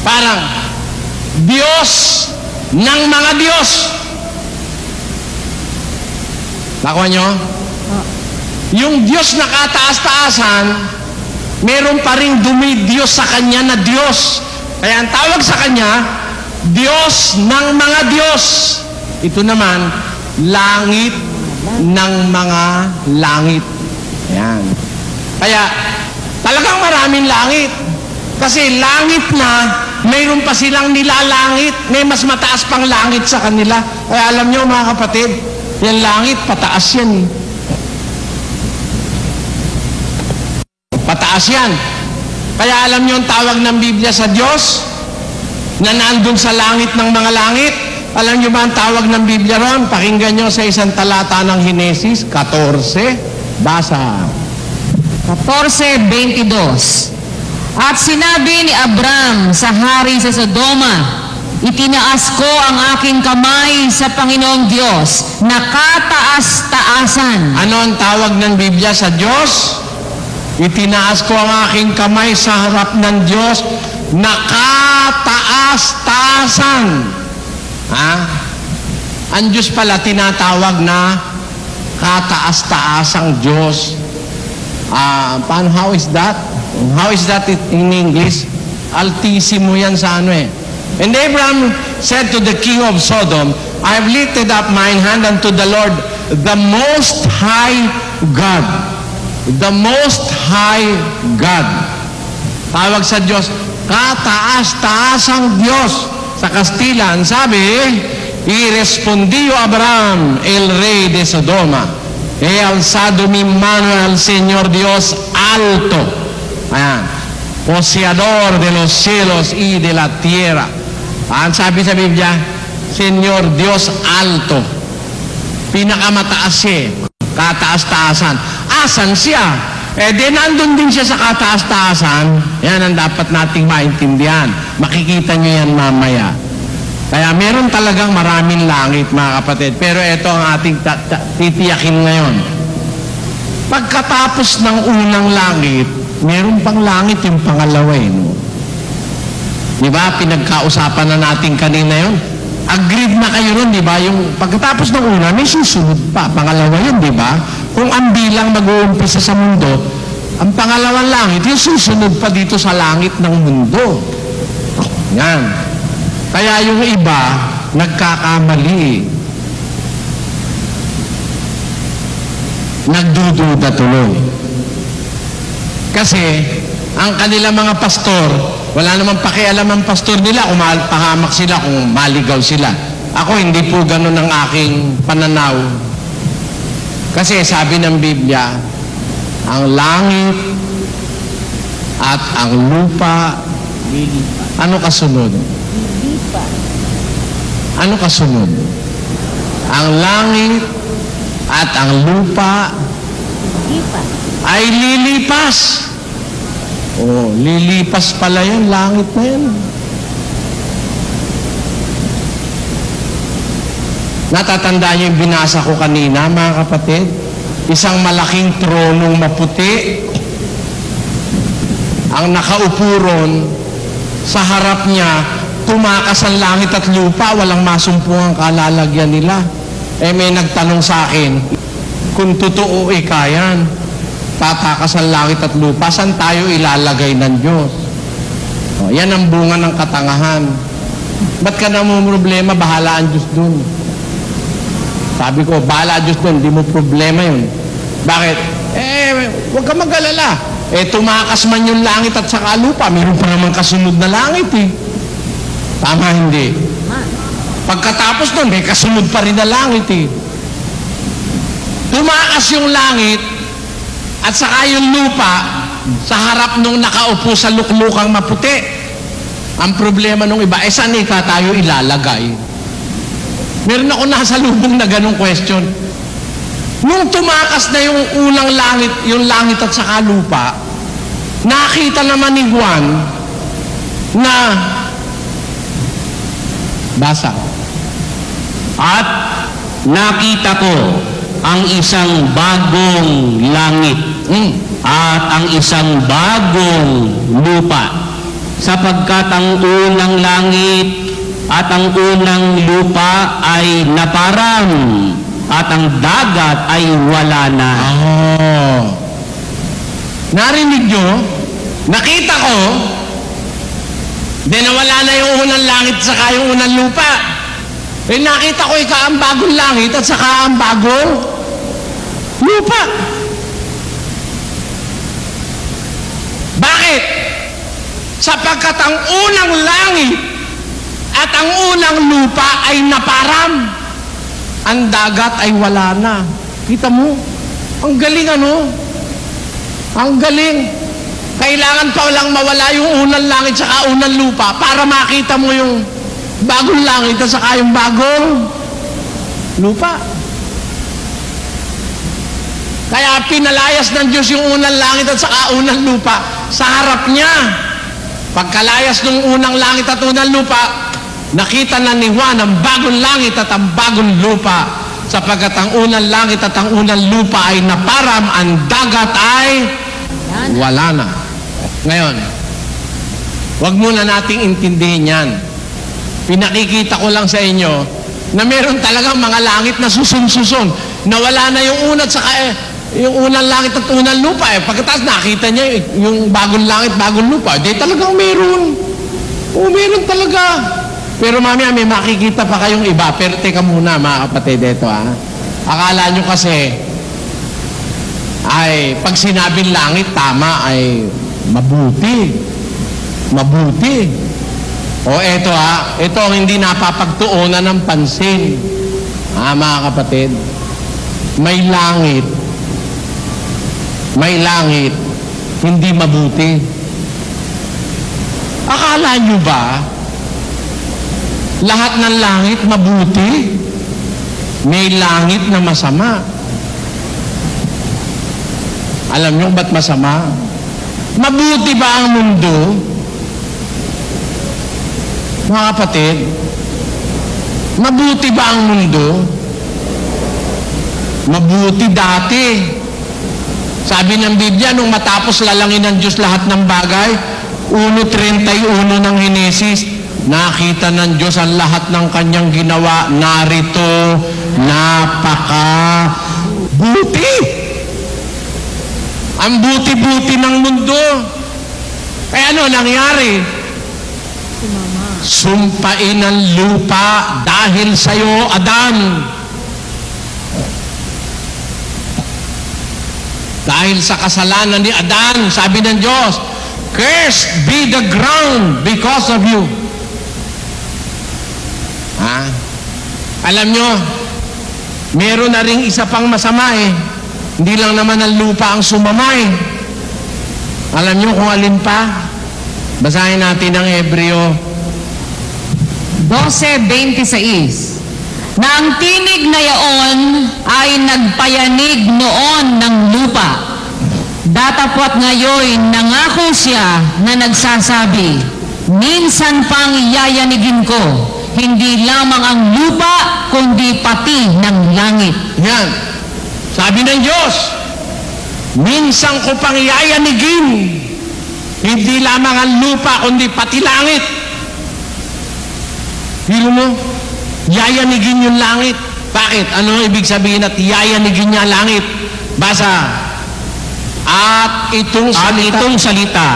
Parang, Diyos ng mga Diyos. Nakuha nyo? Yung Diyos na kataas-taasan, meron pa rin dumidiyos sa Kanya na Diyos. Kaya ang tawag sa Kanya, Diyos ng mga Diyos. Ito naman, langit ng mga langit. Ayan. Kaya, talagang maraming langit. Kasi langit na, mayroon pa silang nilalangit. May mas mataas pang langit sa kanila. Kaya alam nyo mga kapatid, yung langit, pataas yan. Pataas yan. Kaya alam nyo ang tawag ng Biblia sa Diyos na nandun sa langit ng mga langit. Alam nyo ba ang tawag ng Biblia ron? Pakinggan nyo sa isang talata ng Henesis 14. Basa. 14:22. At sinabi ni Abram sa hari sa Sodoma, itinaas ko ang aking kamay sa Panginoong Diyos na kataas-taasan. Ano ang tawag ng Biblia sa Diyos? Itinaas ko ang aking kamay sa harap ng Diyos na kataas-taasan. Ha? Ang Diyos pala tinatawag na kataas-taasang Diyos. Paano, how is that? How is that in English? Altissimo yan sa ano eh. And Abraham said to the king of Sodom, I have lifted up mine hand unto the Lord, the Most High God. The Most High God. Tawag sa Diyos, kataas-taasang Diyos. Sa Kastilan, sabi, y respondió Abraham, el rey de Sodoma, he alzado mi mano al Señor Dios alto. Ayan. Poseador de los cielos y de la tierra. Ang sabi sa Biblia, Señor Dios alto. Pinakamataas siya. Kataas-taasan. Asan siya? Di nandun din siya sa kataas-taasan. Yan ang dapat nating maintindihan. Makikita nyo yan mamaya. Kaya meron talagang maraming langit, mga kapatid. Pero ito ang ating titiyakin ngayon. Pagkatapos ng unang langit, meron pang langit yung pangalawa eh. No? Di ba? Pinagkausapan na natin kanina yun. Agreed na kayo nun, di ba? Yung pagkatapos ng una, may susunod pa. Pangalawa yun, di ba? Kung ang bilang mag-uumpisa sa mundo, ang pangalawang langit, yung susunod pa dito sa langit ng mundo. Yan. Kaya yung iba, nagkakamali. Nagdududa tuloy. Kasi, ang kanilang mga pastor, wala namang pakialam ang pastor nila kung pahamak sila, kung maligaw sila. Ako, hindi po ganun ang aking pananaw. Kasi sabi ng Biblia, ang langit at ang lupa, ano kasunod? Ano kasunod? Ang langit at ang lupa ay lilipas. Oh, lilipas pala yan, langit na yan. Natatandaan niyo yung binasa ko kanina, mga kapatid? Isang malaking tronong maputi. Ang nakaupo ron, sa harap niya, tumakas ang langit at lupa, walang masumpong ang kalalagyan nila. May nagtanong sa akin, kung totoo kayan, tatakas ang langit at lupa, saan tayo ilalagay ng Diyos? Yan ang bunga ng katangahan. Ba't ka namumroblema? Bahala ang Diyos dun. Sabi ko, bahala ang Diyos dun, di mo problema yun. Bakit? Huwag ka mag-alala. Tumakas man yung langit at saka lupa, meron pa naman kasunod na langit Tama, hindi? Pagkatapos nun, may kasunod pa rin na langit Tumakas yung langit at saka yung lupa sa harap nung nakaupo sa luklukang maputi. Ang problema nung iba, saan tayo ilalagay? Meron ako nasa lubong na ganong question. Nung tumakas na yung unang langit, yung langit at saka lupa, nakita naman ni Juan na basa. At nakita ko ang isang bagong langit at ang isang bagong lupa, sapagkat ang unang langit at ang unang lupa ay naparam at ang dagat ay wala na. Narinig nyo? Nakita ko, nawala na yung unang langit saka yung unang lupa. Nakita ko ang bagong langit at saka ang bagong lupa. Bakit? Sapagkat ang unang langit at ang unang lupa ay naparam. Ang dagat ay wala na. Kita mo? Ang galing Ang galing. Kailangan pa lang mawala yung unang langit saka unang lupa para makita mo yung bagong langit at saka yung bagong lupa. Kaya pinalayas ng Diyos yung unang langit at saka unang lupa sa harap niya. Pagkalayas ng unang langit at unang lupa, nakita na ni Juan ang bagong langit at ang bagong lupa, sapagkat ang unang langit at ang unang lupa ay naparam, ang dagat ay wala na. Ngayon, wag muna nating intindihin yan. Pinakikita ko lang sa inyo na meron talagang mga langit na susun-susun, na wala na yung una at saka yung unang langit at unang lupa. Pagkatapos nakita niya yung bagong langit, bagong lupa, talagang meron. Meron talaga. Pero mamaya may makikita pa kayong iba. Pero teka muna, mga kapatid, akala nyo kasi ay pag sinabing langit, tama, ay mabuti. Mabuti. Ito ang hindi napapagtuunan ng pansin. Mga kapatid, may langit, hindi mabuti. Akala nyo ba lahat ng langit mabuti? May langit na masama. Alam nyo ba't masama? Mabuti ba ang mundo? Mga kapatid, mabuti ba ang mundo? Mabuti dati. Sabi ng Biblia, nung matapos lalangin ng Diyos lahat ng bagay, 1:31 ng Henesis, nakita ng Diyos ang lahat ng kanyang ginawa, narito, napaka-buti. Ang buti-buti ng mundo. Ano nangyari? Sumpain ang lupa dahil sa'yo, Adan. Dahil sa kasalanan ni Adan, sabi ng Diyos, Cursed be the ground because of you. Alam nyo, meron na ring isa pang masama eh. Hindi lang naman ang lupa ang sumama eh. Alam nyo kung alin pa? Basahin natin ang Hebreo 12:26. Na ang tinig na yaon ay nagpayanig noon ng lupa. Datapwat ngayon nangako siya na nagsasabi, minsan pang yayanigin ko, hindi lamang ang lupa, kundi pati ng langit. Yan. Sabi ng Diyos, minsan ko pang yayanigin, hindi lamang ang lupa, kundi pati langit. Hilo mo, yayanigin yung langit. Bakit? Ano ibig sabihin at yayanigin niya langit? Basa. At itong salita,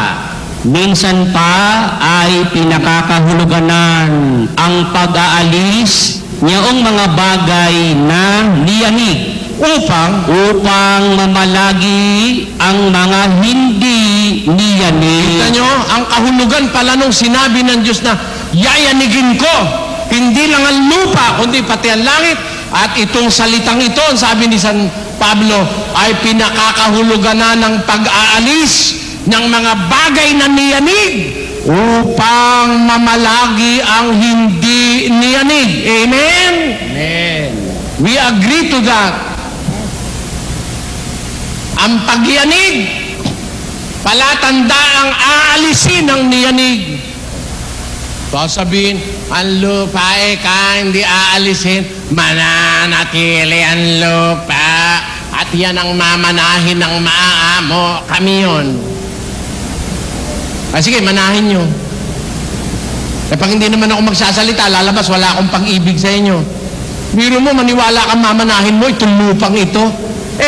minsan pa ay pinakakahuluganan ang pag-aalis niyong mga bagay na niyanig upang mamalagi ang mga hindi niyanig. Kita nyo, ang kahulugan pala nung sinabi ng Diyos na yayanigin ko, hindi lang ang lupa, kundi pati ang langit. At itong salitang ito, sabi ni San Pablo, ay pinakakahulugan na ng pag-aalis ng mga bagay na niyanig upang mamalagi ang hindi niyanig. Amen? Amen. We agree to that. Ang pagyanig, palatanda ang aalisin ng niyanig. Sasabihin, ang lupa hindi aalisin, mananatili ang lupa, at yan ang mamanahin ng maamo, kami yun. Sige, manahin nyo. Pag hindi naman ako magsasalita, lalabas, wala akong pag-ibig sa inyo. Biro mo, maniwala kang mamanahin mo, itong lupang ito.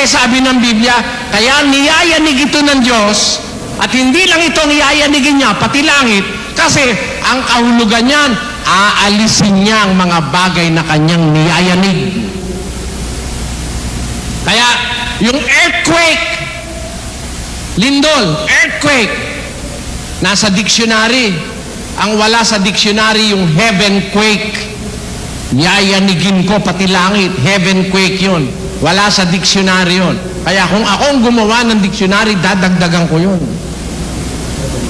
Sabi ng Biblia, kaya niyayanig ito ng Diyos, at hindi lang ito niyayanigin niya, pati langit, kasi ang kahulugan niyan, aalisin niya ang mga bagay na kanyang niyayanig. Kaya, yung earthquake, lindol, earthquake, nasa dictionary. Ang wala sa dictionary, yung heavenquake. Yayanigin ko pati langit, heavenquake yun. Wala sa dictionary yun. Kaya kung akong gumawa ng dictionary, dadagdagan ko yun.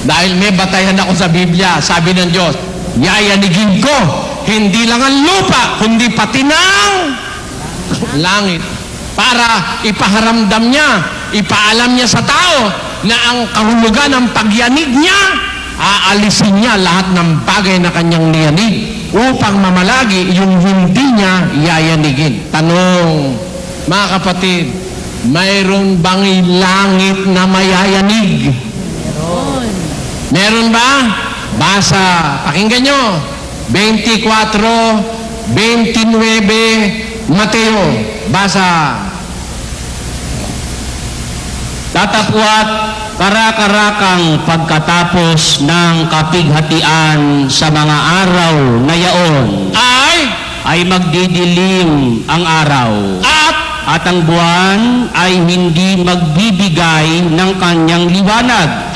Dahil may batayan ako sa Biblia, sabi ng Diyos, yayanigin ko, hindi lang ang lupa, kundi pati ng langit. Para ipaharamdam niya, ipaalam niya sa tao na ang kahulugan ng pagyanig niya, aalisin niya lahat ng bagay na kanyang niyanig upang mamalagi yung hindi niya yayanigin. Tanong, mga kapatid, mayroon bang langit na mayayanig? Meron ba? Basa. Pakinggan nyo. 24, 29, Mateo. Basa. Tatapwat karakarakang pagkatapos ng kapighatian sa mga araw na yaon ay magdidilim ang araw at ang buwan ay hindi magbibigay ng kanyang liwanag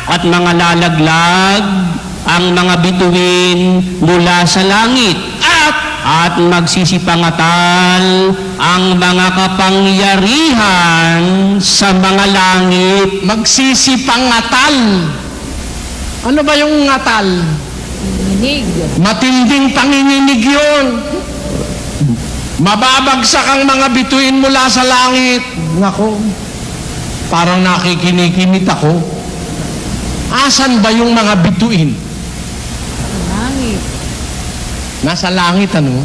at mga lalaglag ang mga bituin mula sa langit at magsisipangatal ang mga kapangyarihan sa mga langit. Magsisipangatal. Ano ba yung ngatal? Matinding panginginig yun. Mababagsak ang mga bituin mula sa langit. Nako, parang nakikinikimit ako. Asan ba yung mga bituin? Langit. Nasa langit, ano?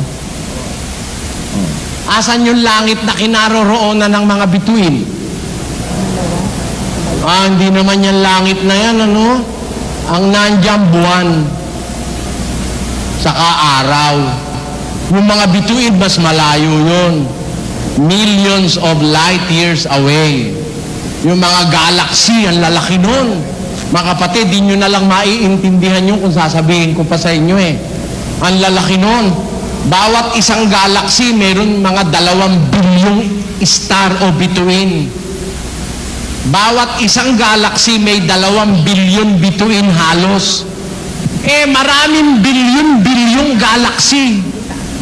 Asan yung langit na kinaroroonan ng mga bituin? Hindi naman yan langit na yan, ano? Ang nandiyan buwan. Saka araw. Yung mga bituin, mas malayo yun. Millions of light years away. Yung mga galaxy, ang lalaki nun. Mga kapatid, di nyo na lang maiintindihan yun kung sasabihin ko pa sa inyo eh. Ang lalaki nun. Bawat isang galaxy, meron mga 2 bilyong star o bituin. Bawat isang galaxy may 2 bilyon bituin halos. Maraming bilyon-bilyong galaxy.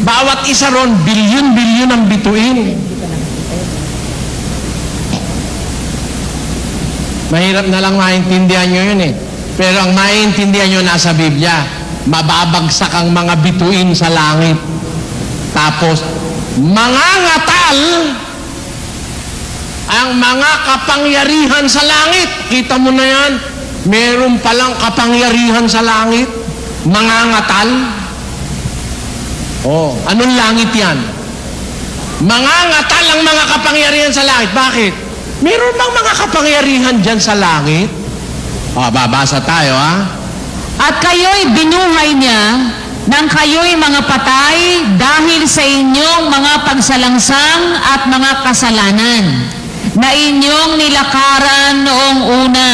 Bawat isa ron, bilyon-bilyon ang bituin. Mahirap na lang maintindihan nyo yun Pero ang maintindihan nyo nasa Biblia, mababagsak ang mga bituin sa langit. Tapos, mangangatal ang mga kapangyarihan sa langit. Kita mo na yan? Meron palang kapangyarihan sa langit. Mangangatal. Anong langit yan? Mangangatal ang mga kapangyarihan sa langit. Bakit? Meron bang mga kapangyarihan dyan sa langit? Babasa tayo, At kayo'y binuhay niya nang kayo'y mga patay dahil sa inyong mga pagsalangsang at mga kasalanan na inyong nilakaran noong una,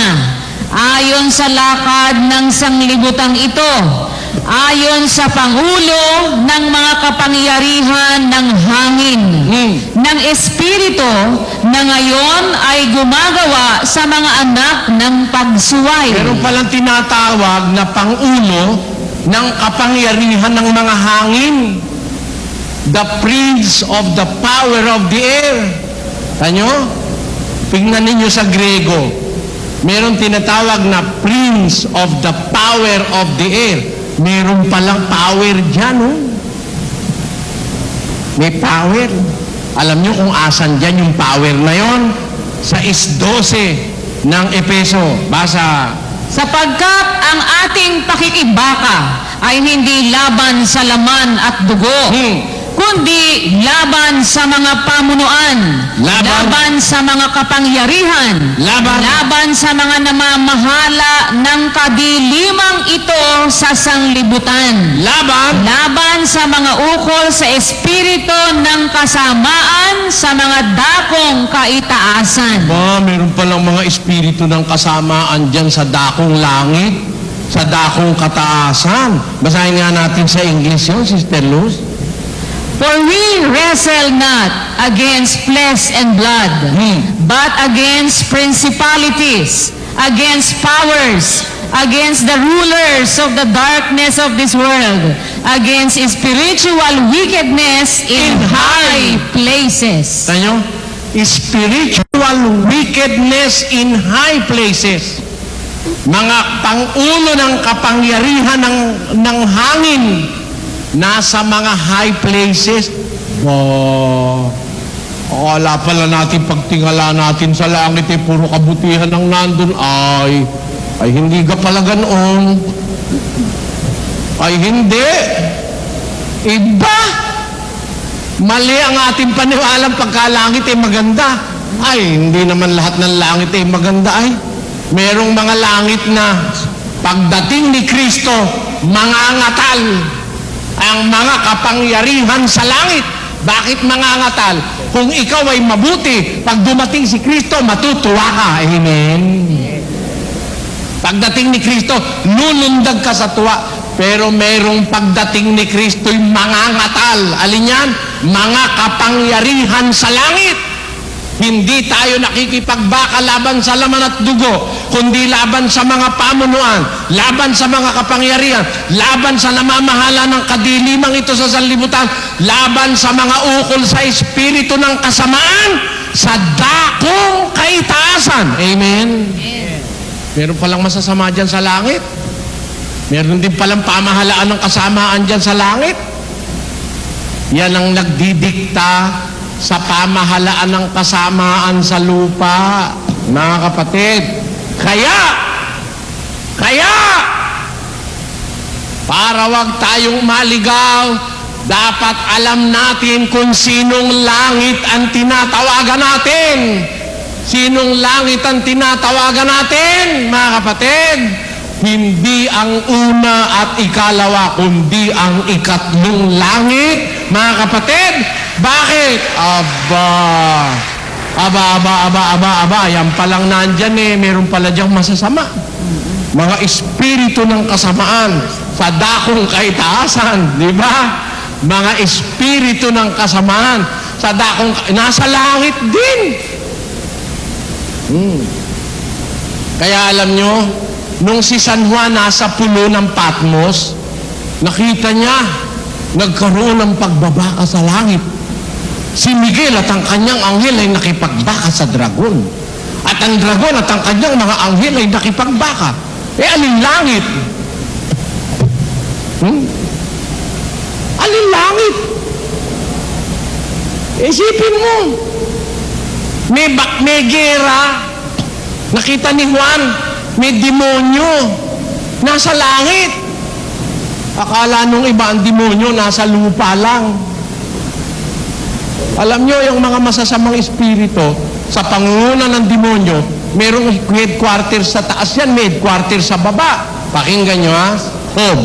ayon sa lakad ng sanglibutang ito, ayon sa pangulo ng mga kapangyarihan ng hangin, ng espiritu na ngayon ay gumagawa sa mga anak ng pagsuway. Meron palang tinatawag na pangulo ng kapangyarihan ng mga hangin. The prince of the power of the air. Tanyo? Tingnan ninyo sa Grego. Meron tinatawag na prince of the power of the air. Meron palang power dyan, May power. Alam nyo kung asan dyan yung power na yon? Sa 12 ng Efeso. Basa. Sapagkat ang ating pakikibaka ay hindi laban sa laman at dugo, kundi laban sa mga pamunuan, laban sa mga kapangyarihan, laban sa mga namamahala ng kadilimang ito sa sanglibutan, laban sa mga ukol sa espiritu ng kasamaan sa mga dakong kaitaasan. Meron palang mga espiritu ng kasamaan dyan sa dakong langit, sa dakong kataasan. Basahin nga natin sa English yun, Sister Luz. For we wrestle not against flesh and blood, but against principalities, against powers, against the rulers of the darkness of this world, against spiritual wickedness in high places. Tanyo? Spiritual wickedness in high places. Mga pangulo ng kapangyarihan ng hangin nasa mga high places. Akala pala natin pagtingala natin sa langit puro kabutihan ang nandun. Ay hindi ka pala ganoon. Ay hindi. Iba. Mali ang ating paniwalang pagkalangit maganda. Ay hindi naman lahat ng langit maganda merong mga langit na pagdating ni Kristo mangangatal ang mga kapangyarihan sa langit. Bakit mangangatal? Kung ikaw ay mabuti, pag dumating si Kristo, matutuwa ka. Amen? Pagdating ni Kristo, nunundag ka sa tuwa. Pero merong pagdating ni Kristo'y mangangatal. Alin yan? Mga kapangyarihan sa langit. Hindi tayo nakikipagbaka laban sa laman at dugo, kundi laban sa mga pamunuan, laban sa mga kapangyarihan, laban sa namamahala ng kadilimang ito sa sanlibutan, laban sa mga ukol sa espiritu ng kasamaan sa dakong kaitaasan. Amen? Meron palang masasama dyan sa langit. Meron din palang pamahalaan ng kasamaan dyan sa langit. Yan ang nagdidikta sa pamahalaan ng kasamaan sa lupa, mga kapatid. Kaya, para wag tayong maligaw, dapat alam natin kung sinong langit ang tinatawagan natin. Sinong langit ang tinatawagan natin, mga kapatid? Hindi ang una at ikalawa, kundi ang ikatlong langit, mga kapatid. Bakit? Aba, yan palang nandyan meron pala dyang masasama. Mga espiritu ng kasamaan sa dakong kaitaasan, di ba? Mga espiritu ng kasamaan sa dakong, nasa langit din. Kaya alam nyo, nung si San Juan nasa pulo ng Patmos, nakita niya, nagkaroon ng pagbabaka sa langit. Si Miguel at ang kanyang anghel ay nakipagbaka sa dragon. At ang dragon at ang kanyang mga anghel ay nakipagbaka. Alin langit? Alin langit? Isipin mo, may gera. Nakita ni Juan, may demonyo nasa langit. Akala nung iba ang demonyo nasa lupa lang. Alam nyo, yung mga masasamang espiritu, sa pangunguna ng demonyo, merong headquarters sa taas yan, may headquarters sa baba. Pakinggan nyo ha. Job,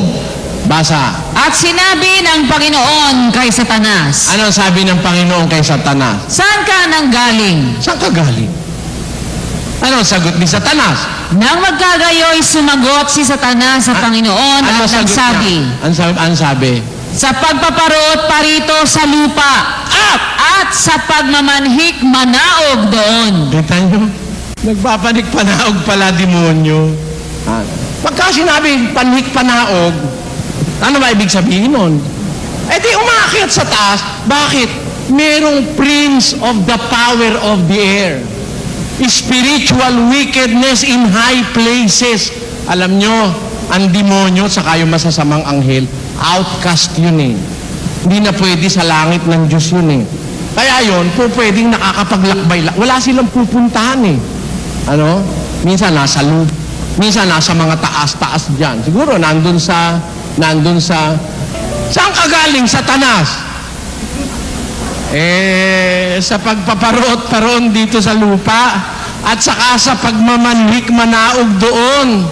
basa. At sinabi ng Panginoon kay Satanas. Anong sabi ng Panginoon kay Satanas? Saan ka nanggaling? Saan ka galing? Anong sagot ni Satanas? Nang magkagayoy, sumagot si Satanas sa Panginoon at nagsabi. Ang sabi? Sa pagpaparot parito sa lupa at sa pagmamanhik manaog doon. Kita nyo? Nagpapanik panaog pala demonyo. Pagka sinabi panhik panaog, ano ba ibig sabihin nun? Di umakyat sa taas. Bakit? Merong prince of the power of the air. Spiritual wickedness in high places. Alam nyo, ang demonyo saka yung masasamang anghel, outcast yun eh. Hindi na pwede sa langit ng Diyos yun eh. Kaya yun, pwedeng nakakapaglakbay. Wala silang pupuntahan eh. Minsan nasa loop. Minsan nasa mga taas-taas dyan. Siguro nandun sa saan ka galing? Satanas? Sa pagpaparot-paron dito sa lupa at saka sa pagmamanhik manaog doon.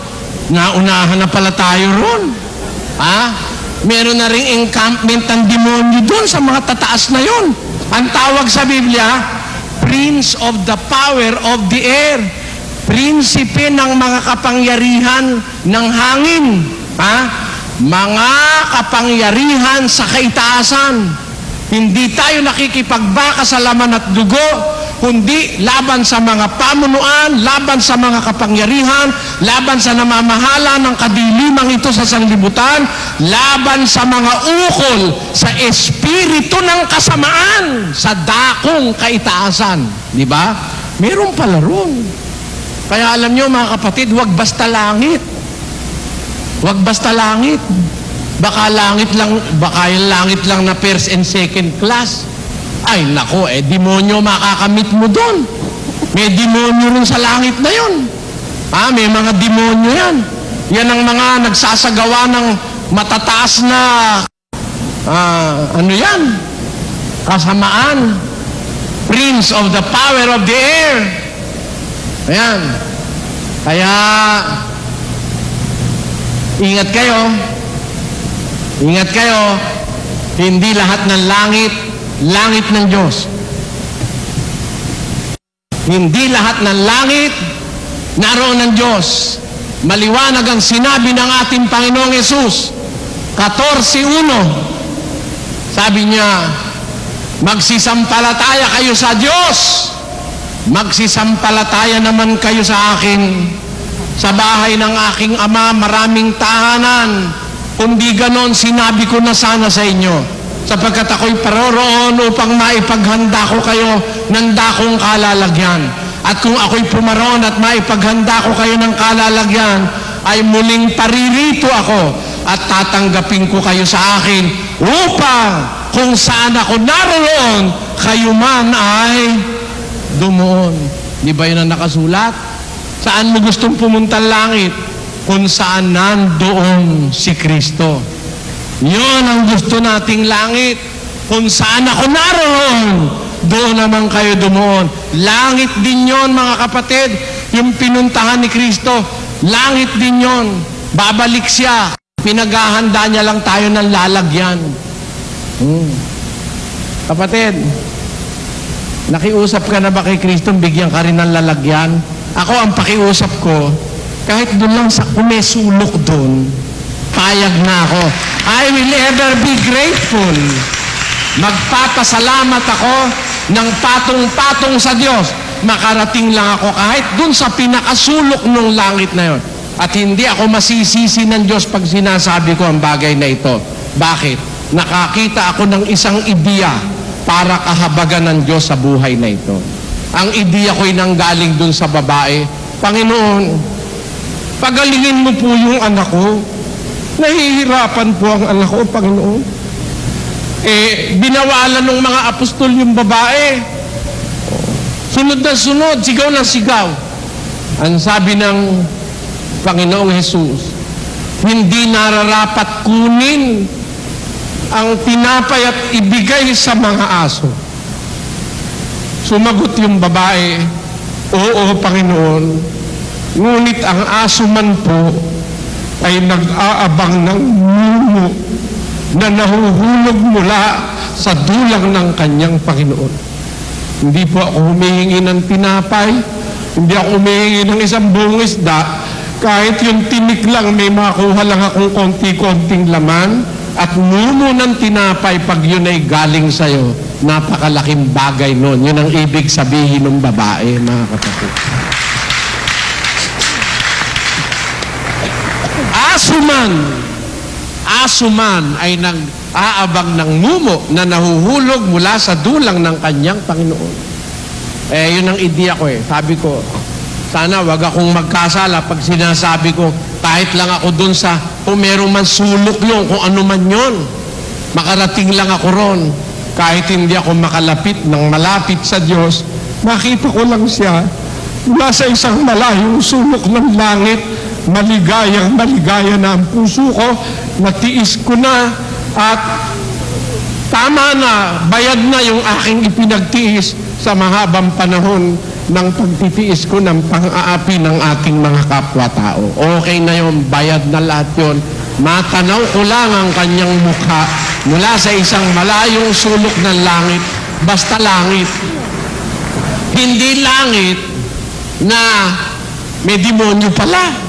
Naunahan na pala tayo ron. Meron na ring encampment ng demonyo doon sa mga tataas na yon. Ang tawag sa Biblia, Prince of the Power of the Air. Prinsipe ng mga kapangyarihan ng hangin. Mga kapangyarihan sa kaitaasan. Hindi tayo nakikipagbaka sa laman at dugo, kundi laban sa mga pamunuan, laban sa mga kapangyarihan, laban sa namamahala ng kadilimang ito sa sanglibutan, laban sa mga ukol, sa espiritu ng kasamaan, sa dakong kaitaasan. Di ba? Meron pala ron. Kaya alam nyo mga kapatid, huwag basta langit. Huwag basta langit. Baka yung langit lang na first and second class. Ay nako, demonyo makakamit mo doon. May demonyo rin sa langit na yun. May mga demonyo yan. Yan ang mga nagsasagawa ng matataas na kasamaan. Prince of the power of the air. Ayan. Kaya ingat kayo. Ingat kayo, hindi lahat ng langit ng Diyos. Hindi lahat ng langit naroon ng Diyos. Maliwanag ang sinabi ng ating Panginoong Yesus, 14:1. Sabi niya, magsisampalataya kayo sa Diyos. Magsisampalataya naman kayo sa akin. Sa bahay ng aking Ama, maraming tahanan. Kundi ganon, sinabi ko na sana sa inyo, sapagkat ako'y paroroon upang maipaghanda ko kayo ng dakong kalalagyan. At kung ako'y pumaroon at maipaghanda ko kayo ng kalalagyan, ay muling paririto ako at tatanggapin ko kayo sa akin upang kung saan ako naroon, kayo man ay dumuon. Di ba yun ang nakasulat? Saan mo gustong pumunta langit? Kung saan nandoon si Kristo. Yun ang gusto nating langit. Kung saan ako naroon, doon naman kayo dumuon. Langit din yon mga kapatid. Yung pinuntahan ni Kristo, langit din yon. Babalik siya. Pinaghahanda niya lang tayo ng lalagyan. Kapatid, nakiusap ka na ba kay Kristo, bigyan ka rin ng lalagyan? Ako, ang pakiusap ko, kahit doon lang sa kumesulok doon, payag na ako. I will ever be grateful. Magpapasalamat ako ng patong-patong sa Diyos makarating lang ako kahit dun sa pinakasulok ng langit na yon. At hindi ako masisisi ng Diyos pag sinasabi ko ang bagay na ito. Bakit? Nakakita ako ng isang ideya para kahabagan ng Diyos sa buhay na ito. Ang ideya ko'y nanggaling dun sa babae, Panginoon, pagalingin mo po yung anak ko. Nahihirapan po ang anak ko, Panginoon. Binawalan ng mga apostol yung babae. Sunod na sunod, sigaw na sigaw. Ang sabi ng Panginoong Jesus, hindi nararapat kunin ang tinapay at ibigay sa mga aso. Sumagot yung babae, oo, Panginoon, ngunit ang aso man po ay nag-aabang ng mumo na nahuhulog mula sa dulang ng kanyang Panginoon. Hindi po ako humihingi ng tinapay, hindi ako humihingi ng isang buong isda, kahit yung tinik lang may makuha lang akong konti-konting laman at mumo ng tinapay pag yun ay galing sa'yo, napakalaking bagay nun. Yun ang ibig sabihin ng babae, mga kapatid. Asuman ay nag-aabang ng mumo na nahuhulog mula sa dulang ng kanyang Panginoon. Yun ang ideya ko Sabi ko, sana wag akong magkasala pag sinasabi ko, kahit lang ako dun sa, kung meron man sulok yun, kung ano man yun, makarating lang ako ron. Kahit hindi ako makalapit ng malapit sa Diyos, makita ko lang siya nasa isang malayong sulok ng langit. Maligayang maligaya na ang puso ko, natiis ko na at tama na, bayad na yung aking ipinagtiis sa mahabang panahon ng pagtitiis ko ng pang-aapi ng aking mga kapwa-tao. Okay na yun, bayad na lahat yun. Matanaw ko lang ang kanyang mukha mula sa isang malayong sulok ng langit, basta langit. Hindi langit na may demonyo pala.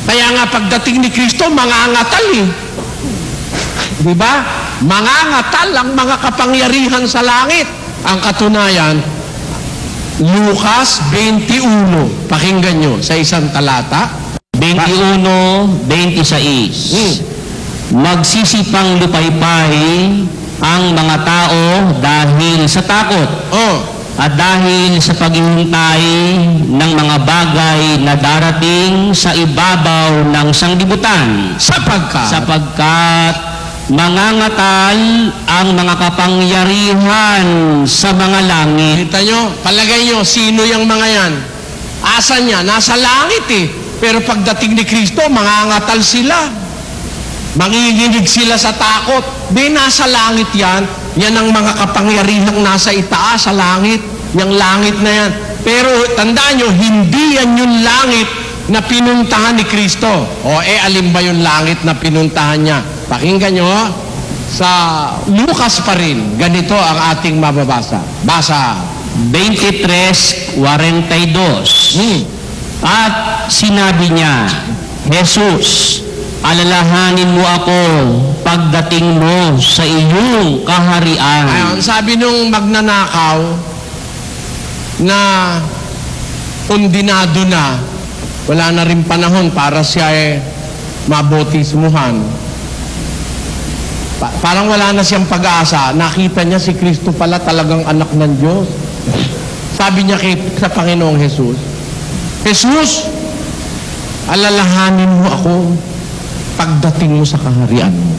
Kaya nga pagdating ni Kristo, mangangatal Di ba? Mangangatal ang mga kapangyarihan sa langit. Ang katunayan, Lucas 21. Pakinggan nyo sa isang talata. 21:26. Magsisipang lupaypay ang mga tao dahil sa takot. At dahil sa paghihintay ng mga bagay na darating sa ibabaw ng sanglibutan, sapagkat mangangatal ang mga kapangyarihan sa mga langit. Kita nyo, palagay nyo, sino yung mga yan? Asan niya? Nasa langit Pero pagdating ni Kristo, mangangatal sila. Manginginig sila sa takot. Di nasa langit yan. Yan ang mga kapangyarihang nasa itaas sa langit. Yung langit na yan. Pero tandaan nyo, hindi yan yung langit na pinuntahan ni Kristo. Alin ba yung langit na pinuntahan niya? Pakinggan nyo, sa Lucas pa rin, ganito ang ating mababasa. Basa. 23:42. At sinabi niya, Jesus, alalahanin mo ako pagdating mo sa iyong kaharian. Ayun, sabi nung magnanakaw na kondinado na, wala na rin panahon para siya mabotismuhan. Parang wala na siyang pag-asa. Nakita niya si Kristo pala talagang anak ng Diyos. Sabi niya sa Panginoong Jesus, Jesus, alalahanin mo ako pagdating mo sa kaharian mo.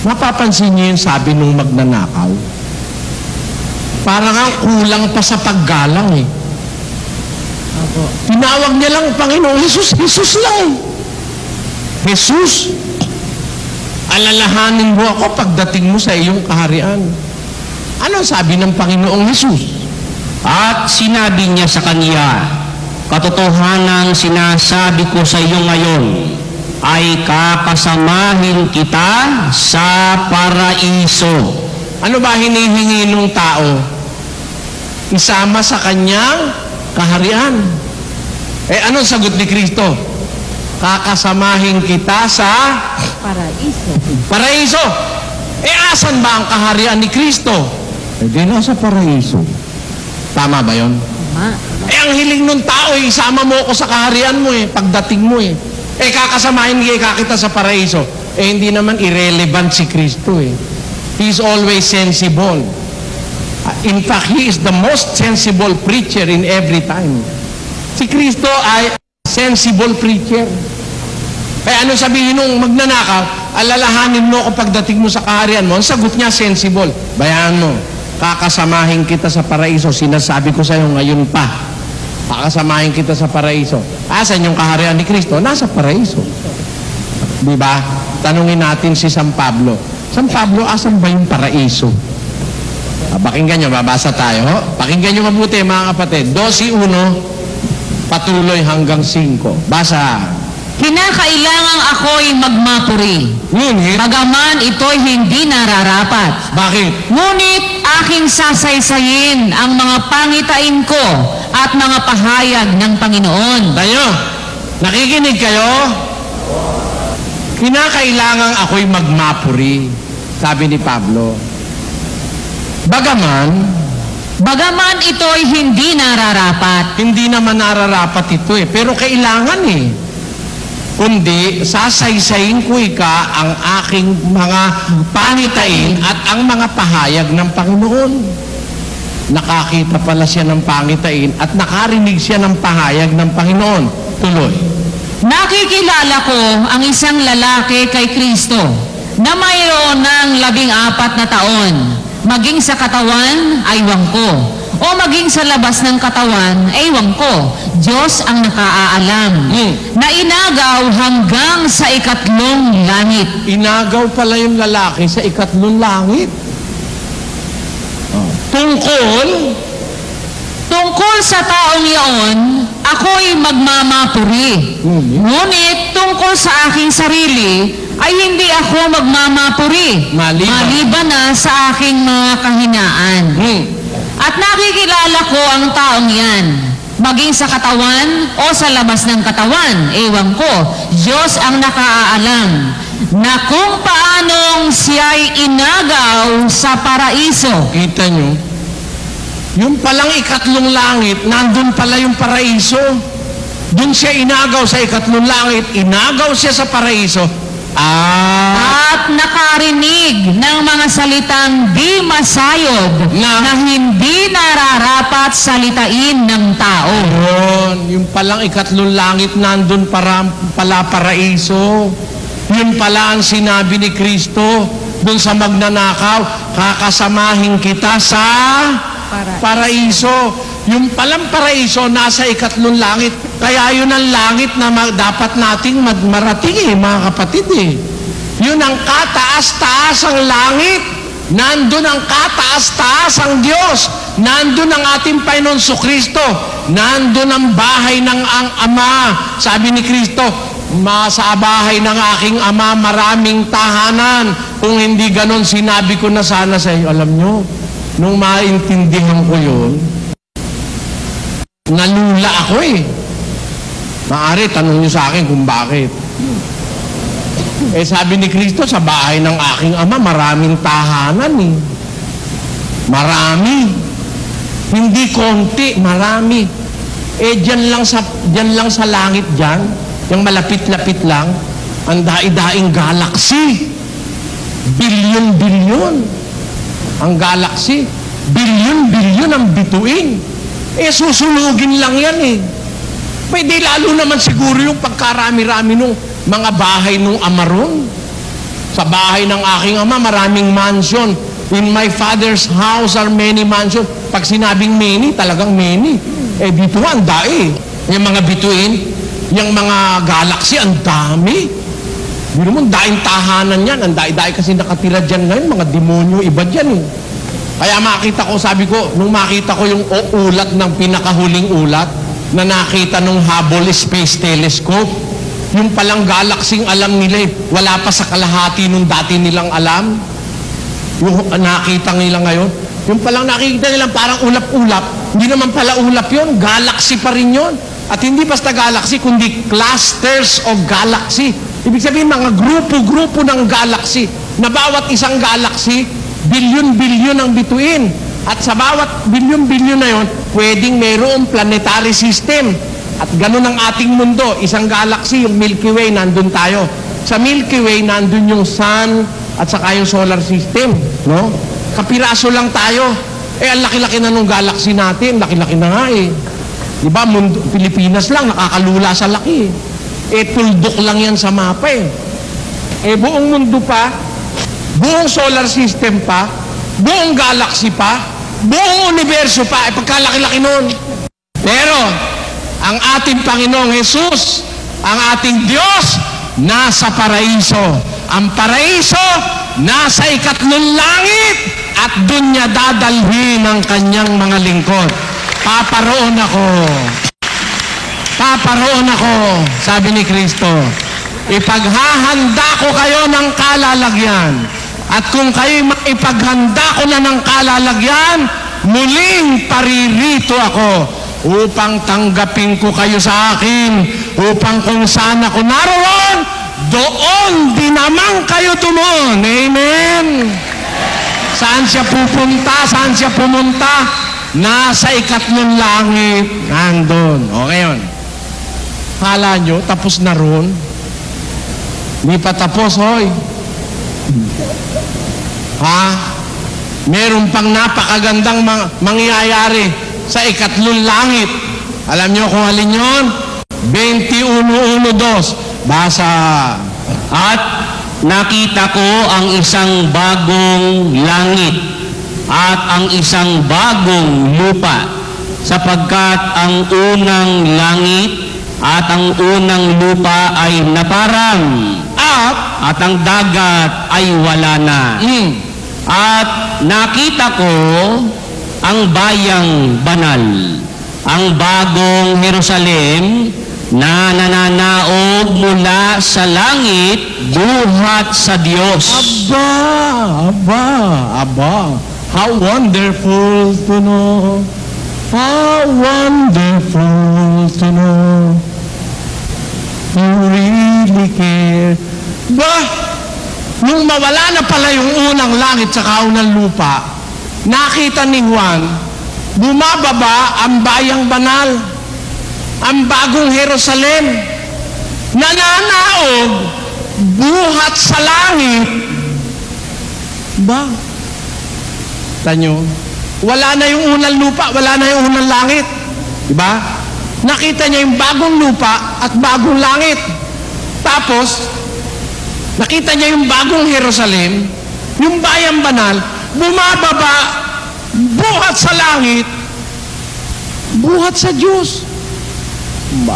Mapapansin niyo yung sabi nung magnanakaw? Parang kulang pa sa paggalang Tinawag niya lang Panginoong Jesus, Jesus lang Jesus, alalahanin mo ako pagdating mo sa iyong kaharian. Ano sabi ng Panginoong Jesus? At sinabi niya sa kanya, katotohanang sinasabi ko sa iyo ngayon, ay kakasamahin kita sa paraiso. Ano ba hinihingi ng tao? Isama sa kanyang kaharian. Anong sagot ni Kristo? Kakasamahin kita sa Paraiso. Paraiso. Asan ba ang kaharian ni Kristo? di nasa paraiso. Tama ba yun? Ang hiling nung tao, isama mo ako sa kaharian mo pagdating mo kakasamahin kita sa paraiso. Hindi naman irrelevant si Kristo He's always sensible. In fact, He is the most sensible preacher in every time. Si Kristo ay sensible preacher. Kaya ano sabihin nung magnanakaw, alalahanin mo kung pagdating mo sa kaharian mo, ang sagot niya sensible. Bayaan mo, kakasamahin kita sa paraiso. Sinasabi ko sa iyo ngayon pa. Kakasamahin kita sa paraiso. Asan yung kaharian ni Kristo? Nasa paraiso. Diba? Tanungin natin si San Pablo. San Pablo, asan ba yung paraiso? Pakinggan nyo, babasa tayo. Pakinggan nyo mabuti mga kapatid. 12:1, patuloy hanggang 5. Basa. Kinakailangang ako'y magmapuri. Ngunit, Bagaman ito'y hindi nararapat. bakit? Ngunit aking sasaysayin ang mga pangitain ko at mga pahayag ng Panginoon. Tayo, nakikinig kayo? Kinakailangang ako'y magmapuri, sabi ni Pablo. Bagaman ito'y hindi nararapat. Hindi naman nararapat ito pero kailangan Kundi, sasaysayin ko ang aking mga pangitain at ang mga pahayag ng Panginoon. Nakakita pala siya ng pangitain at nakarinig siya ng pahayag ng Panginoon. Tuloy. Nakikilala ko ang isang lalaki kay Kristo na mayroon ng 14 na taon. Maging sa katawan, aywan ko. O maging sa labas ng katawan, aywan ko. Diyos ang nakaalam. Na inagaw hanggang sa 3 langit. Inagaw pala yung lalaki sa 3 langit. Tungkol sa taong iyon, ako'y magmamapuri. Ngunit tungkol sa aking sarili, ay hindi ako magmamapuri. Maliban na sa aking mga kahinaan. At nakikilala ko ang taong yan. Maging sa katawan o sa labas ng katawan, ewan ko, Diyos ang nakaalam na kung paanong siya'y inagaw sa paraiso. Kita nyo? Yung palang 3 langit, nandun pala yung paraiso. Doon siya inagaw sa 3 langit, inagaw siya sa paraiso. At nakarinig ng mga salitang di masayod na hindi nararapat salitain ng tao. Yung palang 3 langit nandun pala paraiso. Yun pala ang sinabi ni Kristo dun sa magnanakaw, kakasamahin kita sa paraiso. Yung palang paraiso nasa 3 langit. Kaya yun ang langit na dapat nating marating mga kapatid Yun ang kataas-taasang langit. Nandun ang kataas-taasang Diyos. Nandun ang ating Panginoon Kristo. Nandun ang bahay ng ang Ama. Sabi ni Kristo, sa bahay ng aking Ama maraming tahanan. Kung hindi ganon, sinabi ko na sana sa iyo. Alam nyo, nung maintindihan ko yun, nalula ako Maari, tanong nyo sa akin kung bakit. Sabi ni Kristo, sa bahay ng aking Ama, maraming tahanan Marami. Hindi konti, marami. Dyan lang sa langit dyan, yung malapit-lapit lang, ang daing-daing galaxy. Bilyon-bilyon ang galaxy. Bilyon-bilyon ang bituin. Susunugin lang yan Pwede lalo naman siguro yung pagkarami-rami nung mga bahay nung Amaron. Sa bahay ng aking Ama, maraming mansion. In my Father's house are many mansions. Pag sinabing many, talagang many. Dito ang dai. Yung mga bituin, yung mga galaxy, ang dami. Hindi naman, daing tahanan yan. Ang dai-dai kasi nakatira dyan ngayon, mga demonyo, iba dyan Kaya makita ko, sabi ko, nung makita ko yung ulat ng pinakahuling ulat, na nakita nung Hubble Space Telescope, yung palang galaxing alam nila wala pa sa kalahati nung dati nilang alam. Yung nakita nila ngayon, yung palang nakikita nilang parang ulap-ulap, hindi naman pala ulap yun, galaxy pa rin yun. At hindi basta galaxy, kundi clusters of galaxy. Ibig sabihin, mga grupo-grupo ng galaxy, na bawat isang galaxy, bilyon-bilyon ang bituin. At sa bawat bilyon-bilyon na yon, pwedeng mayroong planetary system. At ganun ang ating mundo. Isang galaxy, yung Milky Way, nandun tayo. Sa Milky Way, nandun yung Sun at saka yung solar system. No? Kapiraso lang tayo. Ang laki-laki na nung galaxy natin. Laki-laki na nga eh. Diba, mundo, Pilipinas lang, nakakalula sa laki. Tuldok lang yan sa mapa eh. Buong mundo pa, buong solar system pa, buong galaxy pa, buong universo pa, pagkalaki-laki nun. Pero, ang ating Panginoong Jesus, ang ating Diyos, nasa paraiso. Ang paraiso, nasa ikatlong langit, at doon niya dadalhin ang kanyang mga lingkod. Paparoon ako. Paparoon ako, sabi ni Kristo. Ipaghahanda ko kayo ng kalalagyan. At kung kayo ipaghanda ko na ng kalalagyan, muling paririto ako upang tanggapin ko kayo sa akin, upang kung saan ako naroon, doon din naman kayo tumuon. Amen? Saan siya pupunta? Saan siya pumunta? Nasa ikatlong langit. Nandun. Okay yun. Kala nyo, tapos na roon? Hindi pa tapos, hoy. Ha? Meron pang napakagandang mangyayari sa ikatlong langit. Alam nyo kung alin yun? 21:1-2. Basa. At nakita ko ang isang bagong langit at ang isang bagong lupa, sapagkat ang unang langit at ang unang lupa ay naparang, at ang dagat ay wala na. At nakita ko ang bayang banal, ang bagong Jerusalem, na nananaog mula sa langit buhat sa Diyos. Aba. How wonderful to know. How wonderful to know. You really care. Nung mawala na pala yung unang langit sa unang lupa, nakita ni Juan, bumababa ang bayang banal, ang bagong Jerusalem, nananaog buhat sa langit. Tanyo, wala na yung unang lupa, wala na yung unang langit. Diba? Nakita niya yung bagong lupa at bagong langit. Tapos, nakita niya yung bagong Jerusalem, yung bayang banal, bumababa buhat sa langit, buhat sa Diyos.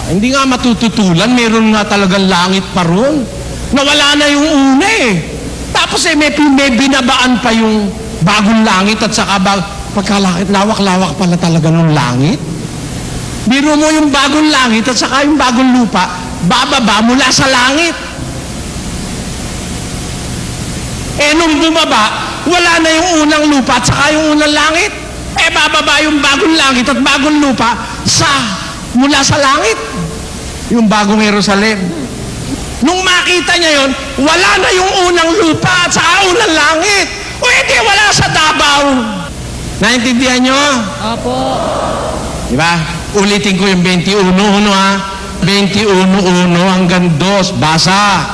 Hindi nga matututulan, meron nga talagang langit pa ron. Nawala na yung una eh. Tapos may binabaan pa yung bagong langit at saka pagkalakit, lawak-lawak pala talaga ng langit. Biro mo yung bagong langit at saka yung bagong lupa, bababa mula sa langit. Nung bumaba, wala na yung unang lupa at saka yung unang langit. Bababa yung bagong langit at bagong lupa mula sa langit, yung bagong Jerusalem. Nung makita niya yon, wala na yung unang lupa at saka unang langit. Hindi, wala sa Davao. Naintindihan nyo? Opo. Diba? Ulitin ko yung 21:1 ha. 21:1 hanggang 2. Basa.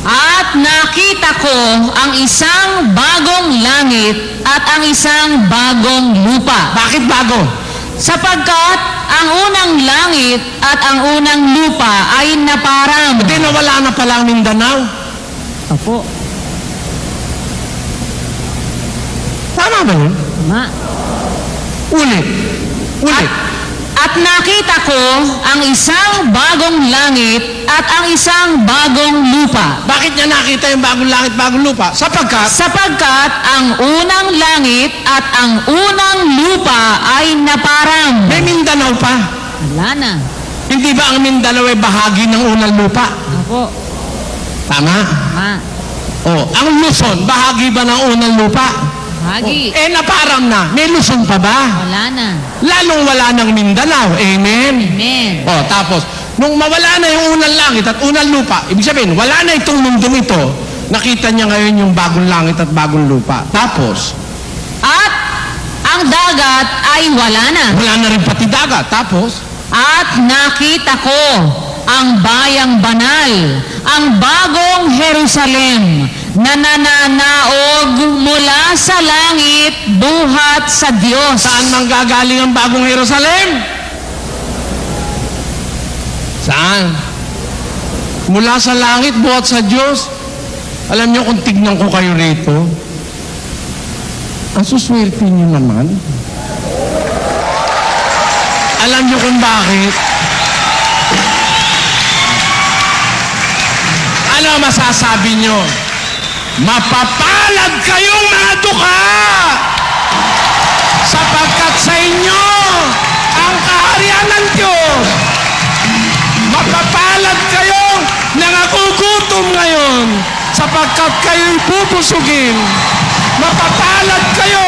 At nakita ko ang isang bagong langit at ang isang bagong lupa. Bakit bago? Sapagkat ang unang langit at ang unang lupa ay naparang. Hindi, nawala na pala ang Mindanao. Opo. Tama ba yun? Tama. Ulit. At nakita ko ang isang bagong langit at ang isang bagong lupa. Bakit niya nakita yung bagong langit, bagong lupa? Sapagkat ang unang langit at ang unang lupa ay naparang. May Mindanao pa. Wala na. Hindi ba ang Mindanao ay bahagi ng unang lupa? Opo. Tama? Tama. Ang Luzon, bahagi ba ng unang lupa? Bahagi. Naparang na. May Luzon pa ba? Wala na. Lalong wala ng Mindanao. Amen? Amen. Tapos, nung mawala na yung unang langit at unang lupa, ibig sabihin, wala na itong mundong ito, nakita niya ngayon yung bagong langit at bagong lupa. Tapos, At ang dagat ay wala na. Wala na rin pati dagat. Tapos, At nakita ko ang bayang banal, ang bagong Jerusalem, na nananaog mula sa langit buhat sa Diyos. saan manggagaling ang bagong Jerusalem? Saan? Mula sa langit, buhat sa Diyos. Alam niyo kung tignan ko kayo rito, ang suswerte niyo naman. Alam niyo kung bakit? Ano masasabi niyo? Mapapalad kayong mga dukha! Sapagkat sa inyo ang kaharian ng Diyos. Mapapalad kayong nangagugutom ngayon sapagkat kayo'y pupusugin. Mapapalad kayo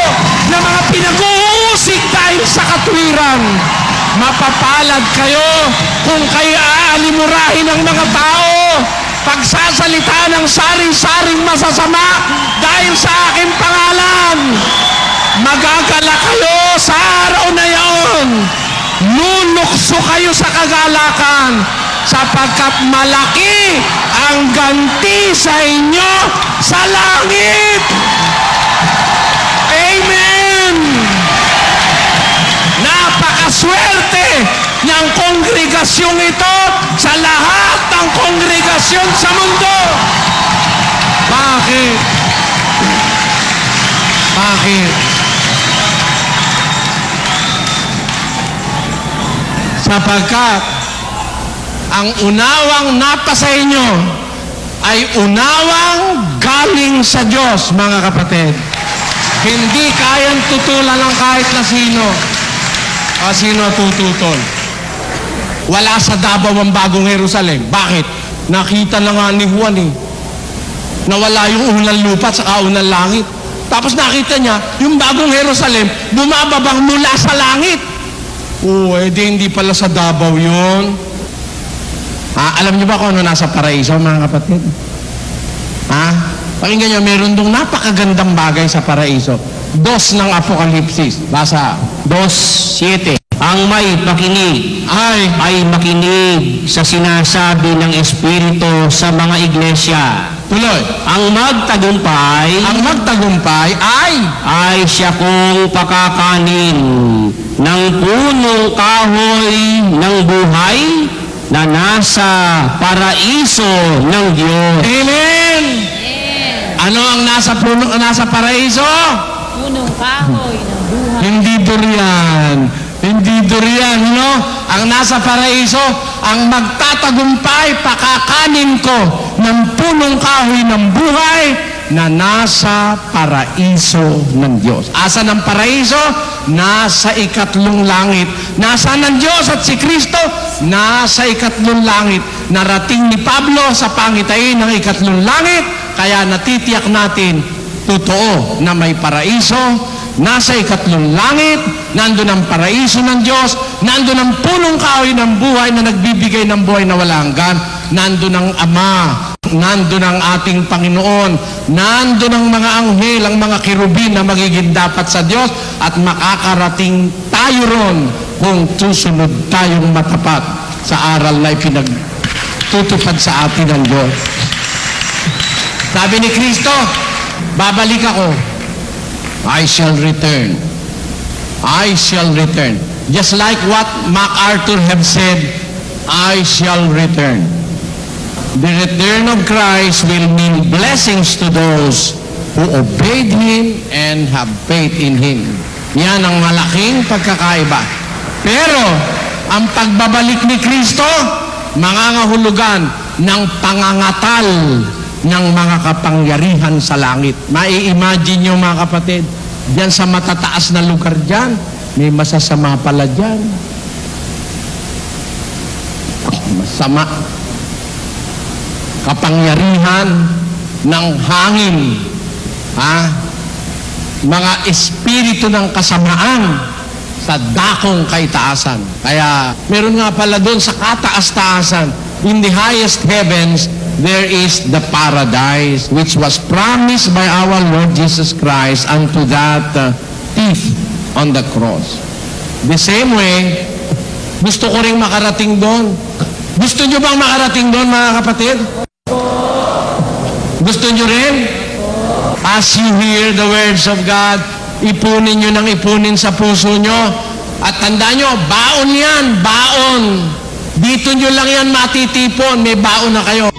na mga pinag-uusig dahil sa katwiran. Mapapalad kayo kung kayo aalimurahin ng mga tao, pagsasalita ng saring-saring masasama dahil sa aking pangalan. Magagala kayo sa araw na yaon. Lulukso kayo sa kagalakan sapagkat malaki ang ganti sa inyo sa langit. Amen! Napakaswerte ng kongregasyong ito sa lahat ng kongregasyon sa mundo. Bakit? Bakit? Sapagkat ang unawang napasa inyo ay unawang galing sa Diyos, mga kapatid. Hindi kayang tutulan ng kahit na sino. Sino tututol? Wala sa Davao ang bagong Jerusalem. Bakit? Nakita na nga ni Juan nawala yung unang lupa at saka unang langit. Tapos nakita niya, yung bagong Jerusalem, bumababang mula sa langit. Hindi pala sa Davao yun. Alam niyo ba kung ano nasa paraiso, mga kapatid? Pakinggan niyo, meron dong napakagandang bagay sa paraiso. 2 ng Apokalipsis. Basa. 2:7. Ang may pakinig ay makinig sa sinasabi ng Espiritu sa mga iglesia. Tuloy. Ang magtagumpay ay siya kong pakakanin ng punong kahoy ng buhay na nasa paraiso ng Diyos. Amen! Ano ang nasa paraiso? Punong kahoy ng buhay. Hindi durian. Hindi durian, no? Ang nasa paraiso, ang magtatagumpay, pakakanin ko ng punong kahoy ng buhay na nasa paraiso ng Diyos. Asan ang paraiso? Nasa ikatlong langit. Nasaan ang Diyos at si Kristo? Nasa ikatlong langit. Narating ni Pablo sa pangitain ng ikatlong langit, kaya natitiyak natin, totoo na may paraiso. Nasa ikatlong langit, nandun ang paraiso ng Diyos, nandun ang punong kahoy ng buhay na nagbibigay ng buhay na walang hanggan, nandun ang Ama, nandun ang ating Panginoon, nandun ang mga anghel, ang mga kirubin na magiging dapat sa Diyos, at makakarating tayo ron kung susunod tayong matapat sa aral na ipinagtutupad sa atin ng Diyos. Sabi ni Kristo, babalik ako. I shall return. I shall return. Just like what MacArthur have said, I shall return. The return of Christ will mean blessings to those who obeyed Him and have faith in Him. Yan ang malaking pagkakaiba. Pero, ang pagbabalik ni Kristo, mangangahulugan ng pangangatal ng mga kapangyarihan sa langit. Mai-imagine nyo, mga kapatid, diyan sa matataas na lugar diyan, may masasama pala diyan. Masama. Kapangyarihan ng hangin. Mga espiritu ng kasamaan sa dakong kaitaasan. Kaya, meron nga pala doon sa kataas-taasan, in the highest heavens, there is the paradise which was promised by our Lord Jesus Christ unto that thief on the cross. The same way, gusto ko rin makarating doon. Gusto nyo bang makarating doon, mga kapatid? Gusto nyo rin? As you hear the words of God, ipunin nyo ng ipunin sa puso nyo. At tandaan nyo, baon yan, baon. Dito nyo lang yan matitipon, may baon na kayo.